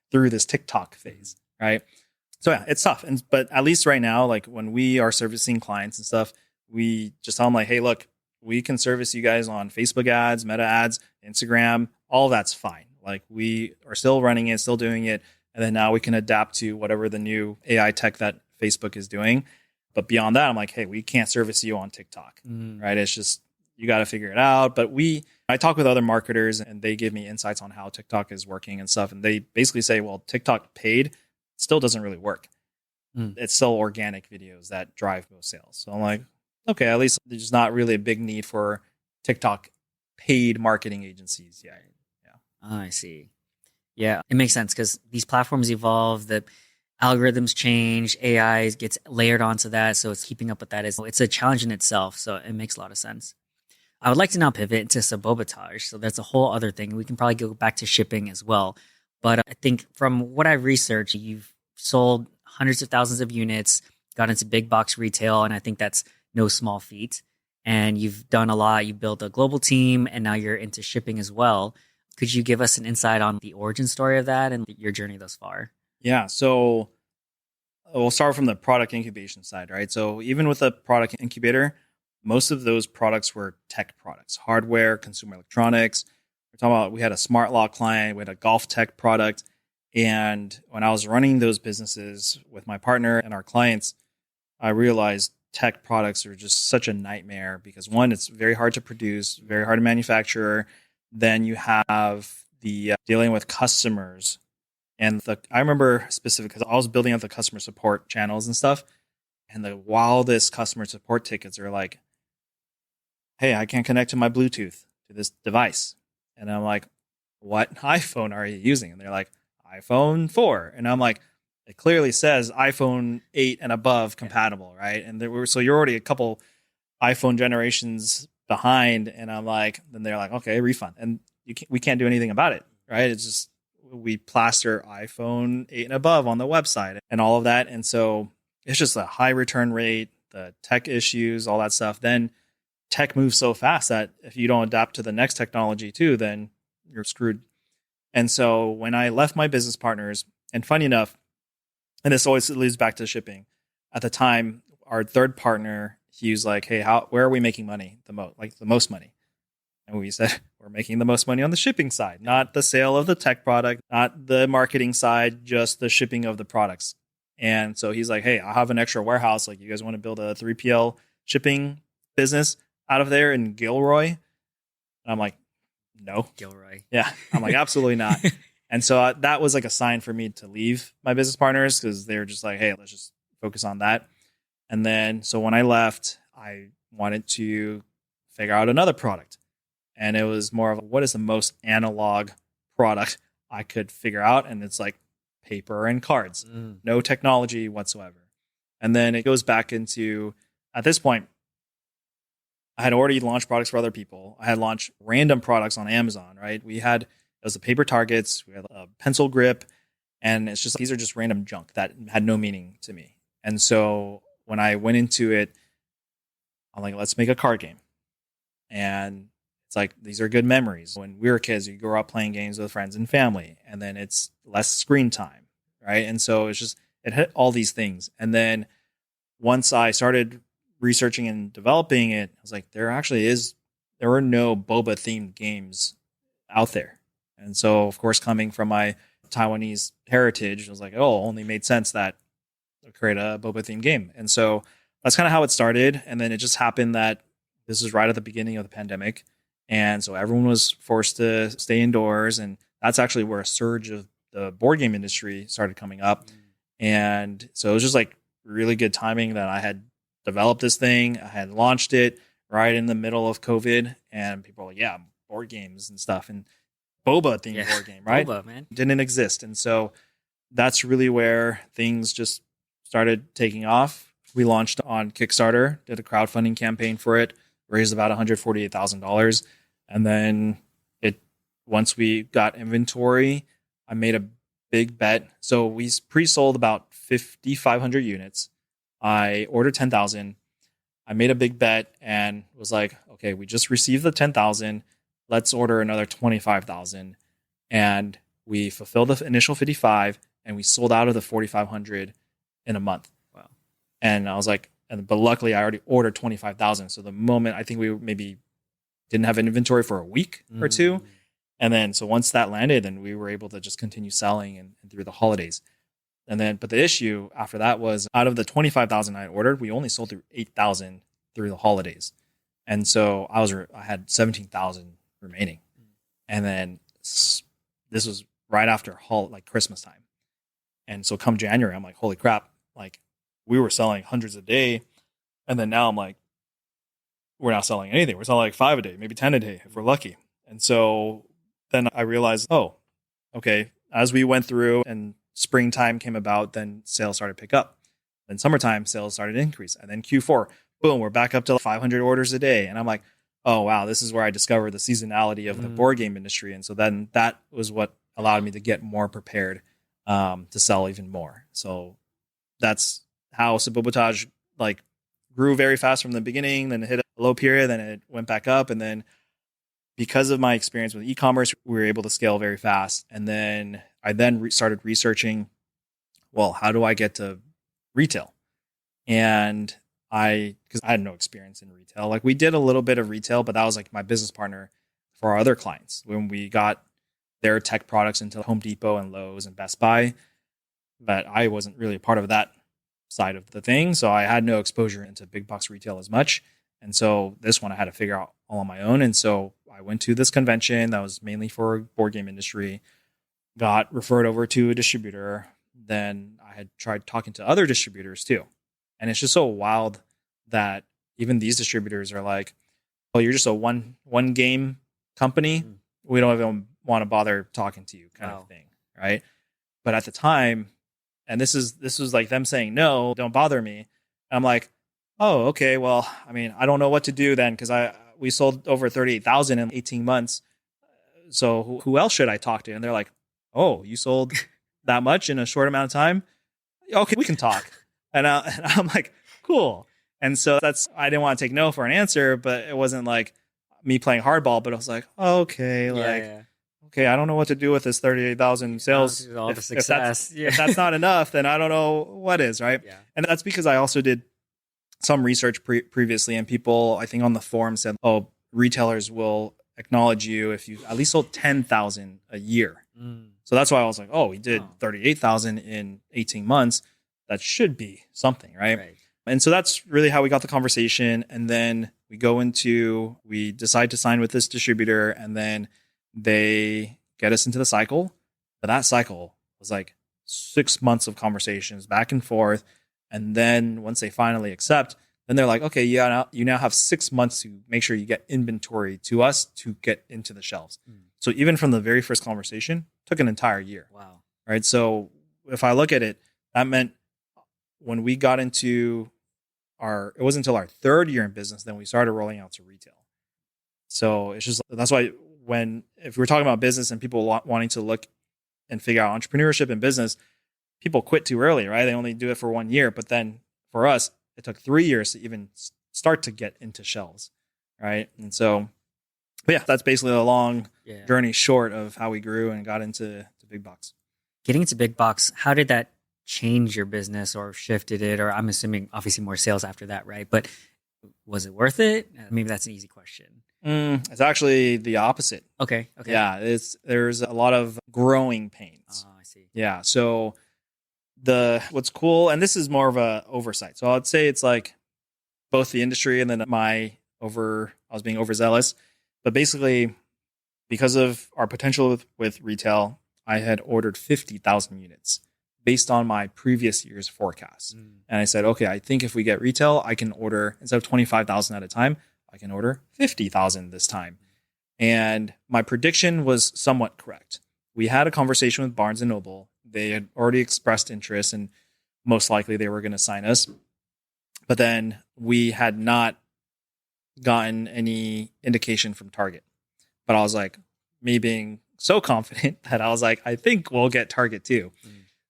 through this TikTok phase, right? So yeah, it's tough. But at least right now, like when we are servicing clients and stuff, we just tell them like, hey, look, we can service you guys on Facebook ads, Meta ads, Instagram, all that's fine. Like we are still running it, still doing it. And then now we can adapt to whatever the new AI tech that Facebook is doing. But beyond that, I'm like, hey, we can't service you on TikTok, right? It's just, you got to figure it out. But I talk with other marketers and they give me insights on how TikTok is working and stuff. And they basically say, well, TikTok paid still doesn't really work. It's still organic videos that drive most sales. So I'm like, okay, at least there's not really a big need for TikTok paid marketing agencies yet. Yeah. Oh, I see. Yeah, it makes sense because these platforms evolve, the algorithms change, AI gets layered onto that. So it's keeping up with that. It's a challenge in itself. So it makes a lot of sense. I would like to now pivot into Sabobatage. So that's a whole other thing. We can probably go back to shipping as well. But I think from what I've researched, you've sold hundreds of thousands of units, got into big box retail, and I think that's no small feat. And you've done a lot. You built a global team, and now you're into shipping as well. Could you give us an insight on the origin story of that and your journey thus far? Yeah. So we'll start from the product incubation side, right? So even with a product incubator, most of those products were tech products, hardware, consumer electronics. We're talking about, we had a smart lock client, we had a golf tech product. And when I was running those businesses with my partner and our clients, I realized tech products are just such a nightmare because one, it's very hard to produce, very hard to manufacture. Then you have the dealing with customers. And I remember specifically because I was building up the customer support channels and stuff. And the wildest customer support tickets are like, hey, I can't connect to my Bluetooth to this device. And I'm like, what iPhone are you using? And they're like, iPhone 4. And I'm like, it clearly says iPhone 8 and above compatible, right? And so you're already a couple iPhone generations behind. And I'm like, then they're like, okay, refund. And we can't do anything about it, right? It's just, we plaster iPhone 8 and above on the website and all of that. And so it's just a high return rate, the tech issues, all that stuff. Then tech moves so fast that if you don't adapt to the next technology too, then you're screwed. And so when I left my business partners, and funny enough, and this always leads back to shipping, at the time, our third partner, he was like, hey, where are we making money the most money? And we said, we're making the most money on the shipping side, not the sale of the tech product, not the marketing side, just the shipping of the products. And so he's like, hey, I have an extra warehouse. Like, you guys want to build a 3PL shipping business out of there in Gilroy? And I'm like, no. Gilroy. Yeah. I'm like, absolutely not. And so that was like a sign for me to leave my business partners because they were just like, hey, let's just focus on that. And then, so when I left, I wanted to figure out another product. And it was more of what is the most analog product I could figure out? And it's like paper and cards, no technology whatsoever. And then it goes back into, at this point, I had already launched products for other people. I had launched random products on Amazon, right? It was the paper targets, we had a pencil grip, and it's just, these are just random junk that had no meaning to me. And so when I went into it, I'm like, let's make a card game. And it's like, these are good memories. When we were kids, you grow up playing games with friends and family, and then it's less screen time, right? And so it hit all these things. And then once I started researching and developing it, I was like, there were no Boba-themed games out there. And so, of course, coming from my Taiwanese heritage, I was like, oh, it only made sense that I'd create a Boba-themed game. And so that's kind of how it started. And then it just happened that this was right at the beginning of the pandemic. And so everyone was forced to stay indoors. And that's actually where a surge of the board game industry started coming up. And so it was just like really good timing that I had developed this thing. I had launched it right in the middle of COVID, and people were like, yeah, board games and stuff. And Boba-themed board game, right? Boba, man. Didn't exist. And so that's really where things just started taking off. We launched on Kickstarter, did a crowdfunding campaign for it, raised about $148,000. And then once we got inventory, I made a big bet. So we pre-sold about 5,500 units. I ordered 10,000. I made a big bet and was like, okay, we just received the 10,000. Let's order another 25,000. And we fulfilled the initial 55, and we sold out of the 4,500 in a month. Wow. And I was like, but luckily I already ordered 25,000. So the moment, I think we maybe didn't have an inventory for a week or two. And then, so once that landed, then we were able to just continue selling and through the holidays. And then, but the issue after that was, out of the 25,000 I ordered, we only sold through 8,000 through the holidays. And so I had 17,000 remaining. And then this was right after Christmas time. And so come January, I'm like, holy crap, like we were selling hundreds a day. And then now I'm like, we're not selling anything. We're selling like 5 a day, maybe 10 a day if we're lucky. And so then I realized, oh, okay, as we went through and springtime came about, then sales started to pick up. Then summertime, sales started to increase. And then Q4, boom, we're back up to 500 orders a day. And I'm like, oh, wow, this is where I discovered the seasonality of the board game industry. And so then that was what allowed me to get more prepared to sell even more. So that's how Subobatage grew very fast from the beginning, then it hit a low period, then it went back up. And then because of my experience with e-commerce, we were able to scale very fast. And then I started researching, well, how do I get to retail? And because I had no experience in retail. Like we did a little bit of retail, but that was like my business partner for our other clients when we got their tech products into Home Depot and Lowe's and Best Buy. But I wasn't really a part of that side of the thing. So I had no exposure into big box retail as much. And so this one I had to figure out all on my own. And so I went to this convention that was mainly for board game industry, got referred over to a distributor. Then I had tried talking to other distributors too. And it's just so wild that even these distributors are like, oh, you're just a one game company. We don't even want to bother talking to you kind of thing. Right. But at the time, and this was like them saying, no, don't bother me. And I'm like, oh, okay. Well, I mean, I don't know what to do then, because we sold over 38,000 in 18 months. So who else should I talk to? And they're like, oh, you sold that much in a short amount of time? Okay, we can talk. And I'm like, cool. And so I didn't want to take no for an answer, but it wasn't like me playing hardball, but I was like, okay, okay, I don't know what to do with this 38,000 sales. All the success. If that's not enough, then I don't know what is, right? Yeah. And that's because I also did some research previously, and people, I think on the forum said, oh, retailers will acknowledge you if you at least sold 10,000 a year. So that's why I was like, oh, we did 38,000 in 18 months. That should be something, right? And so that's really how we got the conversation. And then we decide to sign with this distributor, and then they get us into the cycle. But that cycle was like 6 months of conversations back and forth. And then once they finally accept, then they're like, okay, you now have 6 months to make sure you get inventory to us to get into the shelves. So even from the very first conversation, took an entire year. Wow. Right. So if I look at it, that meant when we got into it wasn't until our third year in business then we started rolling out to retail. So it's just, that's why if we're talking about business and people wanting to look and figure out entrepreneurship and business, people quit too early, right? They only do it for 1 year. But then for us, it took 3 years to even start to get into shelves, right? And so, but yeah, that's basically a long journey short of how we grew and got into big box. Getting into big box, how did that change your business or shifted it? Or I'm assuming obviously more sales after that, right? But was it worth it? Maybe that's an easy question. It's actually the opposite. Okay. Yeah, there's a lot of growing pains. Oh, I see. Yeah, so what's cool, and this is more of a oversight. So I'd say it's like both the industry and then I was being overzealous. But basically, because of our potential with retail, I had ordered 50,000 units based on my previous year's forecast. And I said, okay, I think if we get retail, I can order, instead of 25,000 at a time, I can order 50,000 this time. And my prediction was somewhat correct. We had a conversation with Barnes & Noble. They had already expressed interest and most likely they were going to sign us. But then we had not gotten any indication from Target. But I was like, me being so confident that I was like, I think we'll get Target too.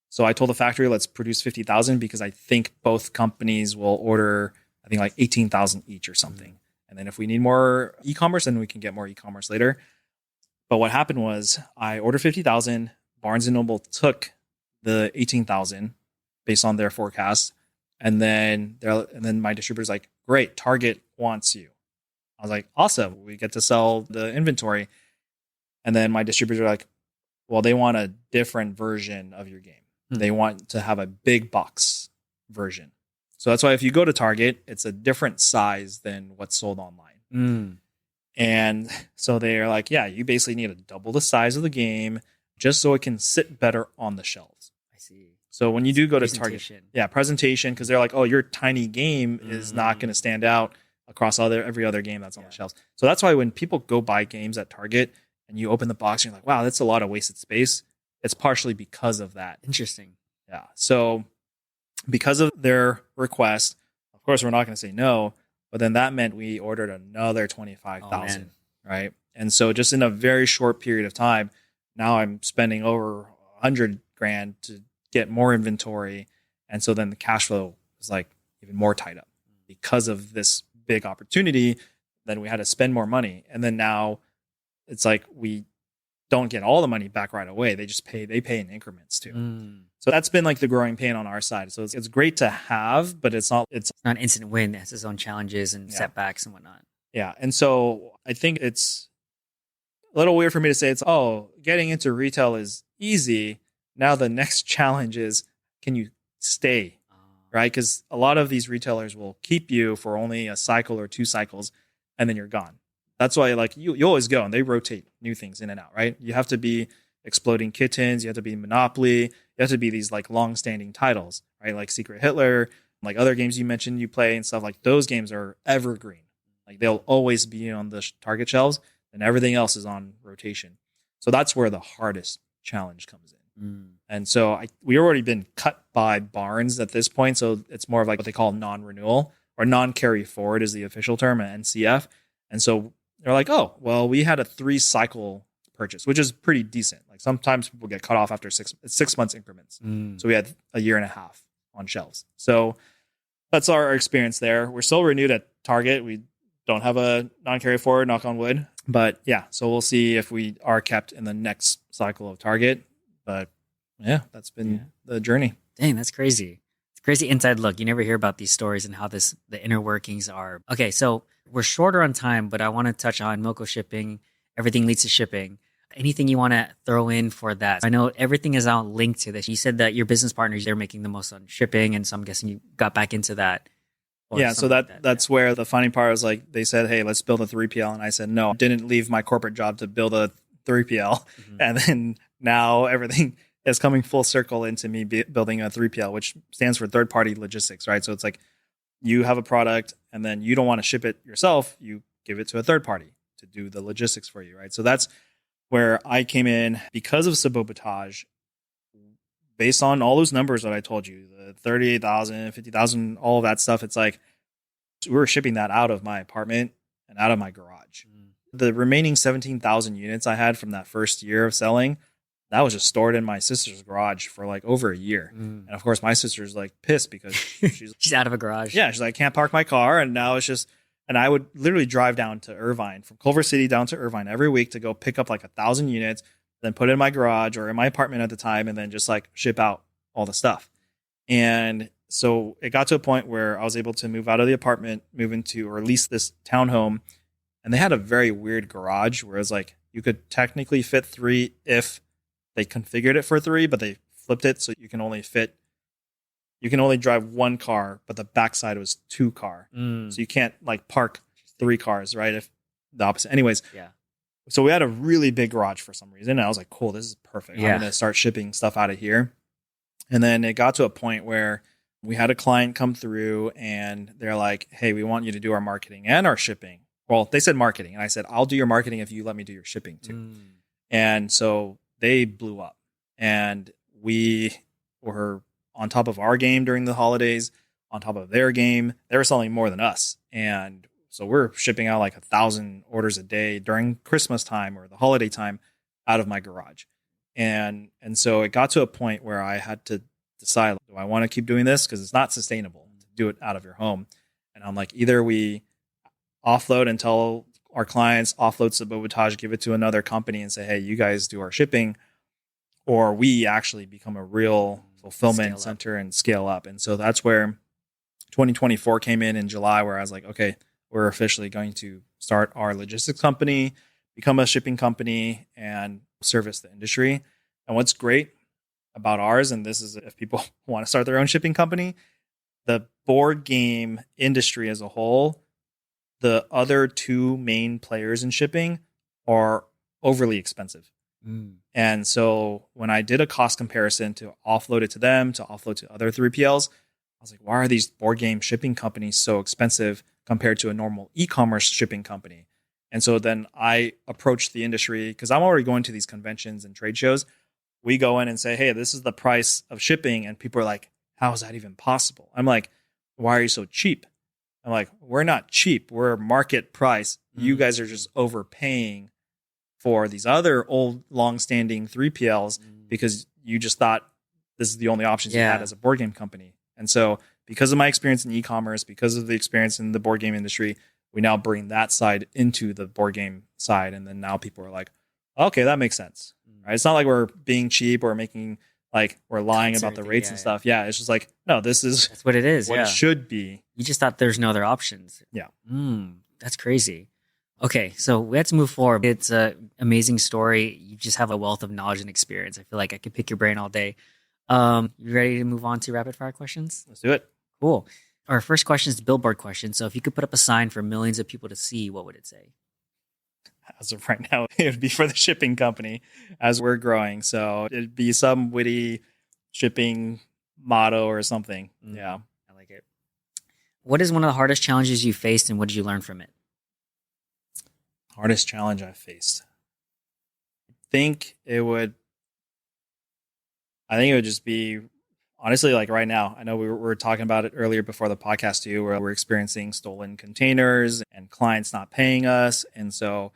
So I told the factory, let's produce 50,000 because I think both companies will order, I think like 18,000 each or something. And then if we need more e-commerce, then we can get more e-commerce later. But what happened was I ordered 50,000. Barnes & Noble took the 18,000 based on their forecast. And then my distributor's like, great, Target wants you. I was like, awesome. We get to sell the inventory. And then my distributor like, well, they want a different version of your game. They want to have a big box version. So that's why if you go to Target, it's a different size than what's sold online. And so they're like, yeah, you basically need to double the size of the game just so it can sit better on the shelves. I see. So when you do go to Target, presentation, because they're like, oh, your tiny game is not going to stand out across every other game that's on the shelves. So that's why when people go buy games at Target and you open the box, and you're like, wow, that's a lot of wasted space. It's partially because of that. Interesting. Yeah. So because of their request, of course, we're not going to say no, but then that meant we ordered another 25,000, right? And so just in a very short period of time, now I'm spending over 100 grand to get more inventory. And so then the cash flow is like even more tied up because of this big opportunity. Then we had to spend more money. And then now it's like we don't get all the money back right away. They pay in increments too. So that's been like the growing pain on our side. So it's great to have, but it's not an instant win. It has its own challenges and setbacks and whatnot. Yeah. And so I think it's a little weird for me to say getting into retail is easy. Now the next challenge is, can you stay? Right? Because a lot of these retailers will keep you for only a cycle or 2 cycles and then you're gone. That's why like you always go and they rotate new things in and out, right? You have to be Exploding Kittens, you have to be Monopoly, you have to be these like long-standing titles, right? Like Secret Hitler, like other games you mentioned you play and stuff, like those games are evergreen. Like they'll always be on the Target shelves and everything else is on rotation. So that's where the hardest challenge comes in. And so we already been cut by Barnes at this point. So it's more of like what they call non-renewal or non-carry forward is the official term at NCF. And so they're like, oh, well, we had a 3-cycle purchase, which is pretty decent. Like sometimes people get cut off after 6 months increments. So we had a year and a half on shelves. So that's our experience there. We're still renewed at Target. We don't have a non-carry forward, knock on wood. But yeah, so we'll see if we are kept in the next cycle of Target. But yeah, that's been the journey. Dang, that's crazy. It's a crazy inside look. You never hear about these stories and how the inner workings are. Okay, so we're shorter on time, but I want to touch on Milko shipping. Everything leads to shipping. Anything you want to throw in for that? I know everything is out linked to this. You said that your business partners, they're making the most on shipping. And so I'm guessing you got back into that. Yeah, so that's where the funny part was like, they said, hey, let's build a 3PL. And I said, no, I didn't leave my corporate job to build a 3PL. And then now everything is coming full circle into me building a 3PL, which stands for third party logistics, right? So it's like you have a product and then you don't want to ship it yourself. You give it to a third party to do the logistics for you, right? So that's where I came in because of Sabobatage. Based on all those numbers that I told you, the 38,000, 50,000, all of that stuff, it's like, So we were shipping that out of my apartment and out of my garage. The remaining 17,000 units I had from that first year of selling, that was just stored in my sister's garage for like over a year. And of course, my sister's like pissed because she's out of a garage. Yeah, she's like, I can't park my car. And now it's just, and I would literally drive down to Irvine, from Culver City down to Irvine every week to go pick up like 1,000 units, then put it in my garage or in my apartment at the time, and then just like ship out all the stuff. And so it got to a point where I was able to move out of the apartment, move into, or lease this townhome. And they had a very weird garage where it's like you could technically fit 3 if they configured it for 3, but they flipped it so you can only drive 1 car, but the backside was 2 car. So you can't like park 3 cars, right? If the opposite. Anyways, yeah. So we had a really big garage for some reason. And I was like, cool, this is perfect. Yeah. I'm going to start shipping stuff out of here. And then it got to a point where we had a client come through and they're like, hey, we want you to do our marketing and our shipping. Well, they said marketing. And I said, I'll do your marketing if you let me do your shipping too. And so they blew up. And we were on top of our game during the holidays, on top of their game. They were selling more than us. And so we're shipping out like 1,000 orders a day during Christmas time or the holiday time out of my garage. And so it got to a point where I had to decide, do I want to keep doing this? Because it's not sustainable to do it out of your home. And I'm like, either we offload and tell our clients, offload Subobatage, give it to another company and say, hey, you guys do our shipping, or we actually become a real fulfillment center and scale up. And so that's where 2024 came in July, where I was like, okay, we're officially going to start our logistics company, become a shipping company, and service the industry. And what's great about ours, and this is if people want to start their own shipping company, the board game industry as a whole, the other 2 main players in shipping are overly expensive. And so when I did a cost comparison to offload it to them, to offload to other 3PLs, I was like, why are these board game shipping companies so expensive compared to a normal e-commerce shipping company? And so then I approached the industry because I'm already going to these conventions and trade shows. We go in and say, hey, this is the price of shipping. And people are like, how is that even possible? I'm like, why are you so cheap? I'm like, we're not cheap. We're market price. You guys are just overpaying for these other old, long-standing 3PLs because you just thought this is the only options you had as a board game company. And so because of my experience in e-commerce, because of the experience in the board game industry, we now bring that side into the board game side. And then now people are like, okay, that makes sense. Right? It's not like we're being cheap or making like we're lying about the rates and stuff. Yeah. It's just like, no, that's what it is. What it should be. You just thought there's no other options. Yeah. That's crazy. Okay, so we had to move forward. It's an amazing story. You just have a wealth of knowledge and experience. I feel like I could pick your brain all day. You ready to move on to rapid fire questions? Let's do it. Cool. Our first question is the billboard question. So if you could put up a sign for millions of people to see, what would it say? As of right now, it would be for the shipping company as we're growing. So it'd be some witty shipping motto or something. Yeah. I like it. What is one of the hardest challenges you faced and what did you learn from it? Hardest challenge I faced. I think it would just be, honestly, like right now. I know we were talking about it earlier before the podcast too, where we're experiencing stolen containers and clients not paying us. And so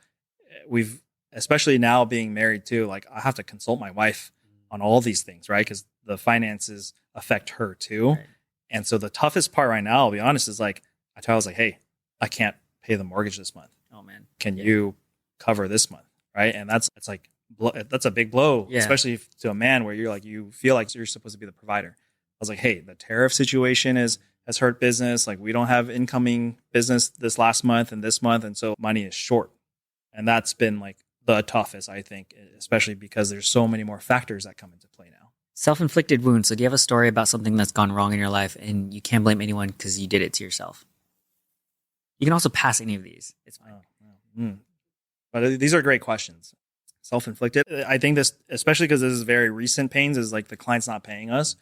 we've, especially now being married too, like I have to consult my wife on all these things, right? Because the finances affect her too. Right. And so the toughest part right now, I'll be honest, is like, I tell her, I was like, hey, I can't pay the mortgage this month. Oh man. Can you cover this month? Right. And that's a big blow, especially to a man where you're like, you feel like you're supposed to be the provider. I was like, hey, the tariff situation has hurt business. Like we don't have incoming business this last month and this month. And so money is short. And that's been like the toughest, I think, especially because there's so many more factors that come into play now. Self-inflicted wounds. So do you have a story about something that's gone wrong in your life and you can't blame anyone because you did it to yourself? You can also pass any of these. It's fine. But these are great questions. Self-inflicted. I think this, especially because this is very recent pains, is like the client's not paying us.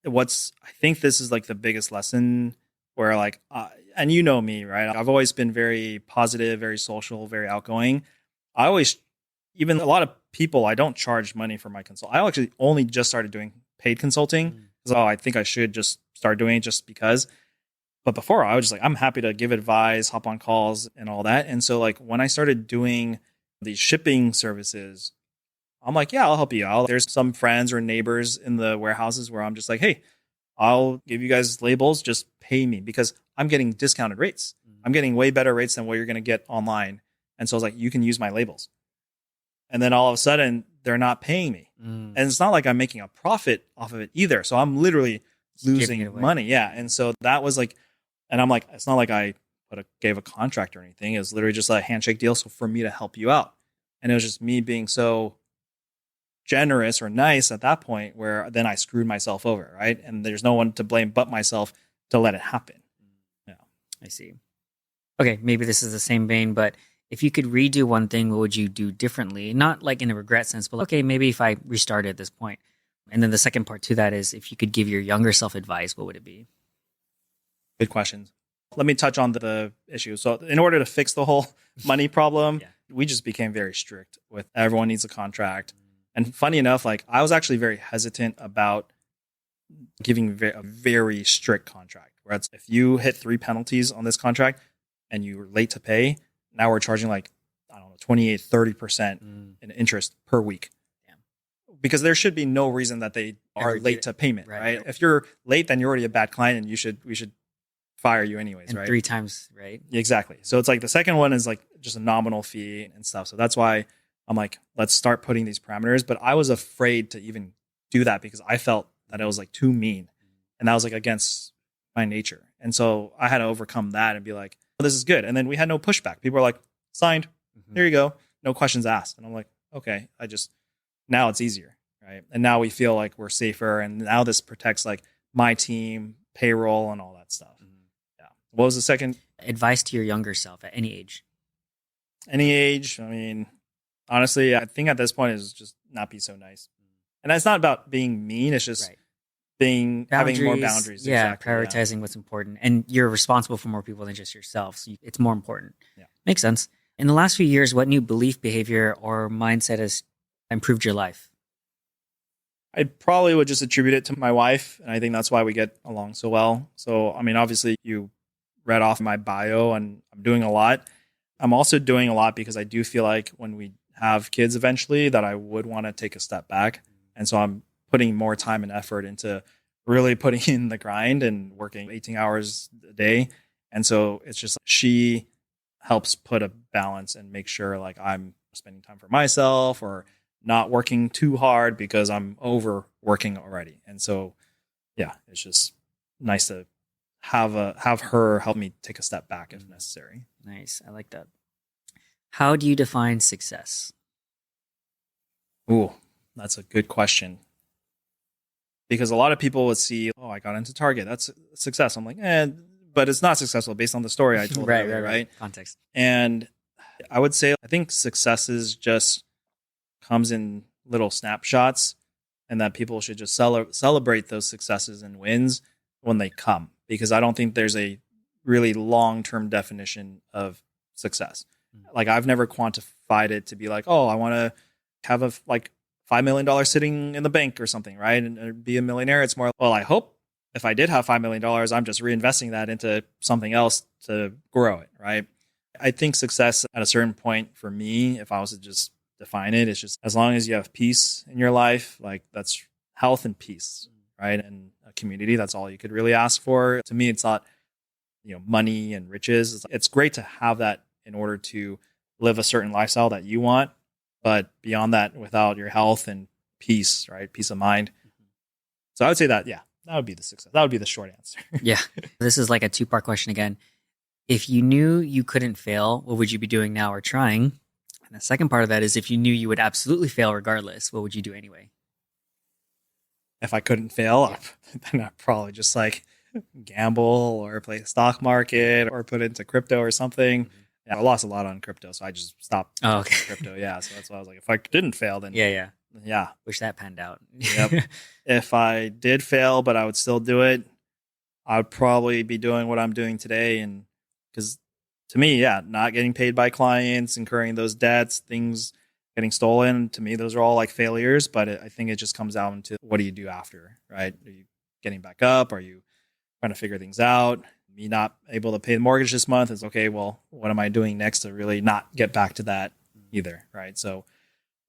I think this is like the biggest lesson where like, and you know me, right? I've always been very positive, very social, very outgoing. Even a lot of people, I don't charge money for my consult. I actually only just started doing paid consulting. So I think I should just start doing it just because. But before I was just like, I'm happy to give advice, hop on calls and all that. And so like when I started doing these shipping services, I'm like, yeah, I'll help you out. There's some friends or neighbors in the warehouses where I'm just like, hey, I'll give you guys labels, just pay me because I'm getting discounted rates. I'm getting way better rates than what you're going to get online. And so I was like, you can use my labels. And then all of a sudden they're not paying me. And it's not like I'm making a profit off of it either. So I'm literally losing money. Yeah. And so that was like, and I'm like, it's not like I gave a contract or anything. It was literally just a handshake deal. So for me to help you out. And it was just me being so generous or nice at that point where then I screwed myself over. Right. And there's no one to blame but myself to let it happen. Yeah. I see. Okay. Maybe this is the same vein, but if you could redo one thing, what would you do differently? Not like in a regret sense, but okay, maybe if I restarted at this point. And then the second part to that is if you could give your younger self advice, what would it be? Good questions. Let me touch on the issue. So in order to fix the whole money problem, we just became very strict with everyone needs a contract. And funny enough, like I was actually very hesitant about giving a very strict contract. Where it's if you hit 3 penalties on this contract and you were late to pay, now we're charging like, I don't know, 28, 30% in interest per week. Because there should be no reason that they are late to payment, right? If you're late, then you're already a bad client and we should fire you anyways, and right? 3 times, right? Exactly. So it's like the second one is like just a nominal fee and stuff. So that's why I'm like, let's start putting these parameters. But I was afraid to even do that because I felt that it was like too mean. And that was like against my nature. And so I had to overcome that and be like, oh, this is good. And then we had no pushback. People were like, signed, there you go. No questions asked. And I'm like, okay, now it's easier, right? And now we feel like we're safer. And now this protects like my team, payroll, and all that stuff. Yeah. What was the second? Advice to your younger self at any age. Any age. I mean, honestly, I think at this point is just not be so nice. And that's not about being mean. It's just having more boundaries. Yeah, exactly, prioritizing what's important. And you're responsible for more people than just yourself. So it's more important. Yeah. Makes sense. In the last few years, what new belief, behavior, or mindset has improved your life? I probably would just attribute it to my wife. And I think that's why we get along so well. So, I mean, obviously you read off my bio and I'm doing a lot. I'm also doing a lot because I do feel like when we have kids eventually that I would want to take a step back. And so I'm putting more time and effort into really putting in the grind and working 18 hours a day. And so it's just she helps put a balance and make sure like I'm spending time for myself or not working too hard because I'm overworking already. And so, yeah, it's just nice to have her help me take a step back if necessary. Nice. I like that. How do you define success? Ooh, that's a good question. Because a lot of people would see, oh, I got into Target. That's success. I'm like, but it's not successful based on the story I told earlier, right? Context. And I would say, I think successes just comes in little snapshots and that people should just celebrate those successes and wins when they come. Because I don't think there's a really long-term definition of success. Like I've never quantified it to be like, oh, I want to have $5 million sitting in the bank or something, right? And be a millionaire. It's more, well, I hope if I did have $5 million, I'm just reinvesting that into something else to grow it, right? I think success at a certain point for me, if I was to just define it, it's just as long as you have peace in your life, like that's health and peace, right? And a community, that's all you could really ask for. To me, it's not, money and riches. It's great to have that in order to live a certain lifestyle that you want. But beyond that, without your health and peace, right? Peace of mind. So I would say that, yeah, that would be the success. That would be the short answer. Yeah. This is like a 2-part question again. If you knew you couldn't fail, what would you be doing now or trying? And the second part of that is if you knew you would absolutely fail regardless, what would you do anyway? If I couldn't fail, then I'd probably just like gamble or play the stock market or put into crypto or something. Yeah, I lost a lot on crypto, so I just stopped crypto. Yeah, so that's why I was like, if I didn't fail, then yeah. Wish that panned out. Yep. If I did fail, but I would still do it, I would probably be doing what I'm doing today. And because to me, not getting paid by clients, incurring those debts, things getting stolen, to me, those are all like failures. But I think it just comes down to what do you do after, right? Are you getting back up? Are you trying to figure things out? Me not able to pay the mortgage this month is okay. Well, what am I doing next to really not get back to that either? Right. So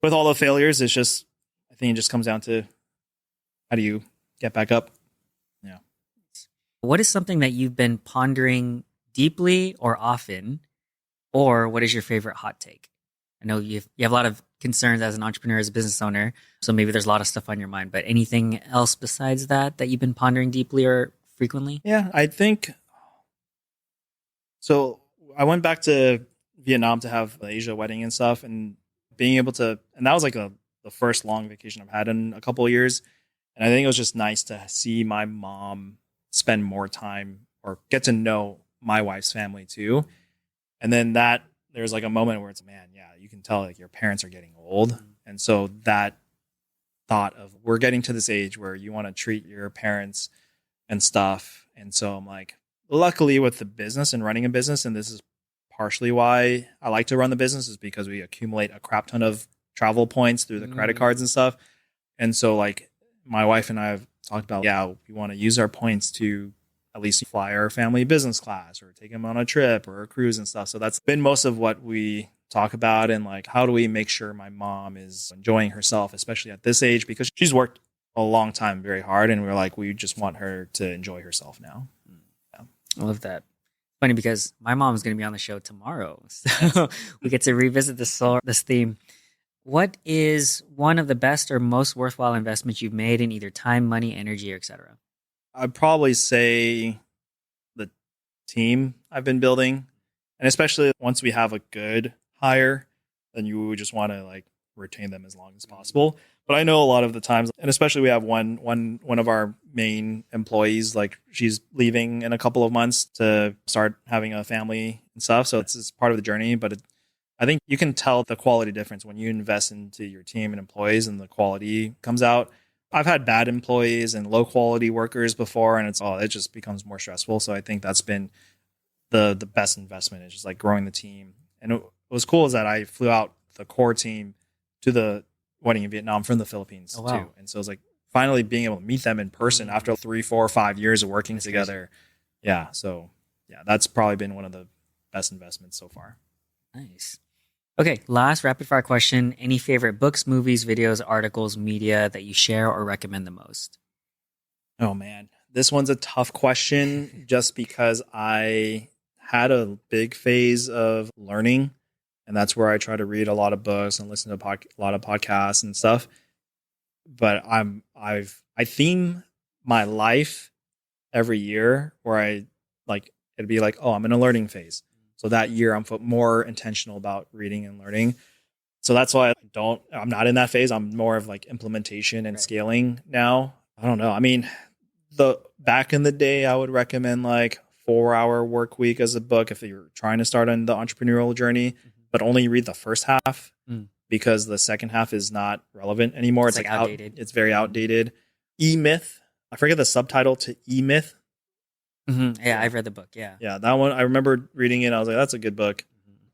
with all the failures, it's just, I think it just comes down to how do you get back up? Yeah. What is something that you've been pondering deeply or often, or what is your favorite hot take? I know you have a lot of concerns as an entrepreneur, as a business owner, so maybe there's a lot of stuff on your mind, but anything else besides that you've been pondering deeply or frequently? Yeah, I think so. I went back to Vietnam to have the Asia wedding and stuff, and being able to, and that was like the first long vacation I've had in a couple of years. And I think it was just nice to see my mom spend more time or get to know my wife's family too. And then there's like a moment where it's, man, yeah, you can tell like your parents are getting old. And so that thought of, we're getting to this age where you want to treat your parents and stuff. And so I'm like, luckily with the business and running a business, and this is partially why I like to run the business, is because we accumulate a crap ton of travel points through the credit cards and stuff. And so like my wife and I have talked about, yeah, we want to use our points to at least fly our family business class or take them on a trip or a cruise and stuff. So that's been most of what we talk about. And like, how do we make sure my mom is enjoying herself, especially at this age, because she's worked a long time very hard. And we're like, we just want her to enjoy herself now. Yeah. I love that. Funny because my mom's going to be on the show tomorrow. So we get to revisit this theme. What is one of the best or most worthwhile investments you've made in either time, money, energy, or et cetera? I'd probably say the team I've been building. And especially once we have a good hire, then you would just want to like retain them as long as possible. But I know a lot of the times, and especially we have one of our main employees, like she's leaving in a couple of months to start having a family and stuff. So it's part of the journey, but I think you can tell the quality difference when you invest into your team and employees and the quality comes out. I've had bad employees and low quality workers before, and it just becomes more stressful. So I think that's been the best investment, is just like growing the team. And what was cool is that I flew out the core team to the wedding in Vietnam from the Philippines too. And so it was like finally being able to meet them in person after 3, 4, 5 years of working together. Crazy. Yeah. So yeah, that's probably been one of the best investments so far. Nice. Okay, last rapid fire question. Any favorite books, movies, videos, articles, media that you share or recommend the most? Oh man, this one's a tough question just because I had a big phase of learning, and that's where I try to read a lot of books and listen to a lot of podcasts and stuff. But I theme my life every year where it'd be like, oh, I'm in a learning phase. So that year I'm more intentional about reading and learning. So that's why I'm not in that phase. I'm more of like implementation and scaling now. I don't know. I mean, back in the day, I would recommend like 4-Hour Work Week as a book if you're trying to start on the entrepreneurial journey, but only read the first half because the second half is not relevant anymore. It's like outdated. It's very outdated. E-Myth. I forget the subtitle to E-Myth. Mm-hmm. Yeah, I've read the book. Yeah. Yeah, that one, I remember reading it. I was like, that's a good book.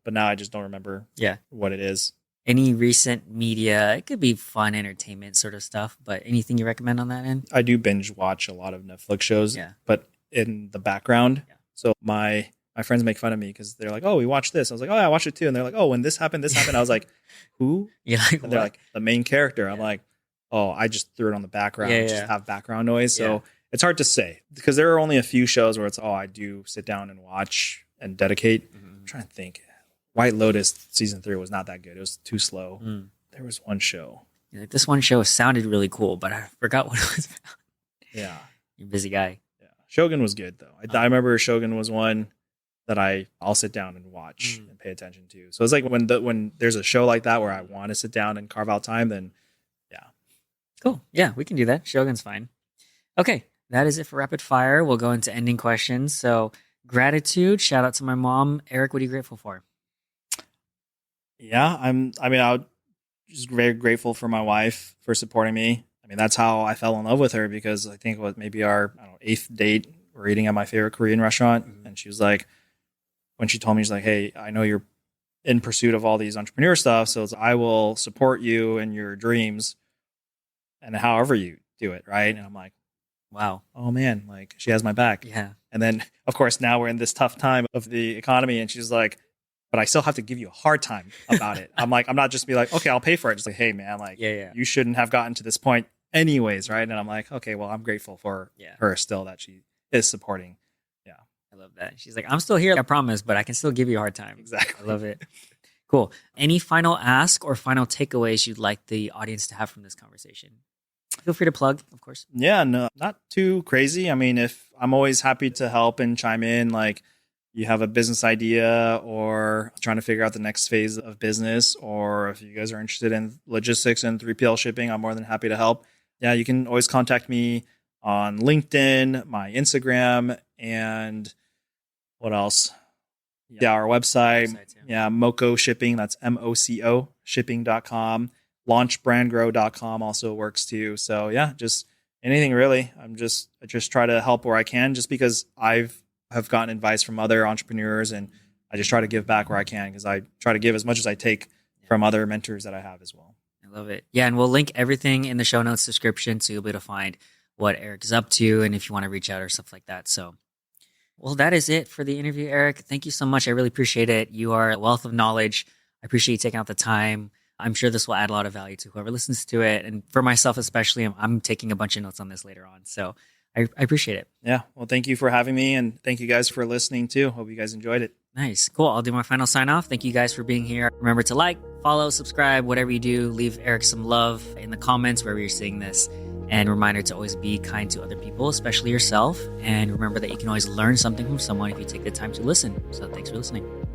But now I just don't remember what it is. Any recent media? It could be fun entertainment sort of stuff, but anything you recommend on that end? I do binge watch a lot of Netflix shows, but in the background. Yeah. So my friends make fun of me because they're like, oh, we watched this. I was like, oh, yeah, I watched it too. And they're like, oh, when this happened. I was like, who? You're like, and they're like, the main character. I'm like, oh, I just threw it on the background. Just have background noise. So it's hard to say because there are only a few shows where it's, oh, I do sit down and watch and dedicate. I'm trying to think. White Lotus season 3 was not that good. It was too slow. There was one show. Like, this one show sounded really cool, but I forgot what it was about. Yeah. You're a busy guy. Yeah. Shogun was good though. I remember Shogun was one that I'll sit down and watch and pay attention to. So it's like when there's a show like that where I want to sit down and carve out time, then Cool. Yeah, we can do that. Shogun's fine. Okay. That is it for rapid fire. We'll go into ending questions. So gratitude, shout out to my mom. Eric, what are you grateful for? Yeah, I'm just very grateful for my wife for supporting me. I mean, that's how I fell in love with her because I think it was maybe our 8th date. We're eating at my favorite Korean restaurant. And she was like, when she told me, she's like, hey, I know you're in pursuit of all these entrepreneur stuff. So I will support you in your dreams and however you do it. Right. And I'm like, wow. Oh man, like she has my back. Yeah. And then, of course, now we're in this tough time of the economy. And she's like, but I still have to give you a hard time about it. I'm like, I'm not just be like, okay, I'll pay for it. Just like, hey, man, like, you shouldn't have gotten to this point anyways, right? And I'm like, okay, well, I'm grateful for her still that she is supporting. Yeah. I love that. She's like, I'm still here, I promise, but I can still give you a hard time. Exactly. I love it. Cool. Any final ask or final takeaways you'd like the audience to have from this conversation? Feel free to plug, of course. Yeah, no, not too crazy. I mean, if I'm always happy to help and chime in, like you have a business idea or trying to figure out the next phase of business, or if you guys are interested in logistics and 3PL shipping, I'm more than happy to help. Yeah, you can always contact me on LinkedIn, my Instagram, and what else? Yeah, our website. Yeah, Moco Shipping. That's MOCO shipping.com. Launchbrandgrow.com also works too. So yeah, just anything really. I just try to help where I can, just because have gotten advice from other entrepreneurs, and I just try to give back where I can, because I try to give as much as I take from other mentors that I have as well. I love it. Yeah, and we'll link everything in the show notes description, so you'll be able to find what Eric is up to and if you want to reach out or stuff like that. So, well, that is it for the interview, Eric. Thank you so much. I really appreciate it. You are a wealth of knowledge. I appreciate you taking out the time. I'm sure this will add a lot of value to whoever listens to it. And for myself especially, I'm taking a bunch of notes on this later on. So I appreciate it. Yeah. Well, thank you for having me. And thank you guys for listening too. Hope you guys enjoyed it. Nice. Cool. I'll do my final sign off. Thank you guys for being here. Remember to like, follow, subscribe, whatever you do. Leave Eric some love in the comments wherever you're seeing this. And reminder to always be kind to other people, especially yourself. And remember that you can always learn something from someone if you take the time to listen. So thanks for listening.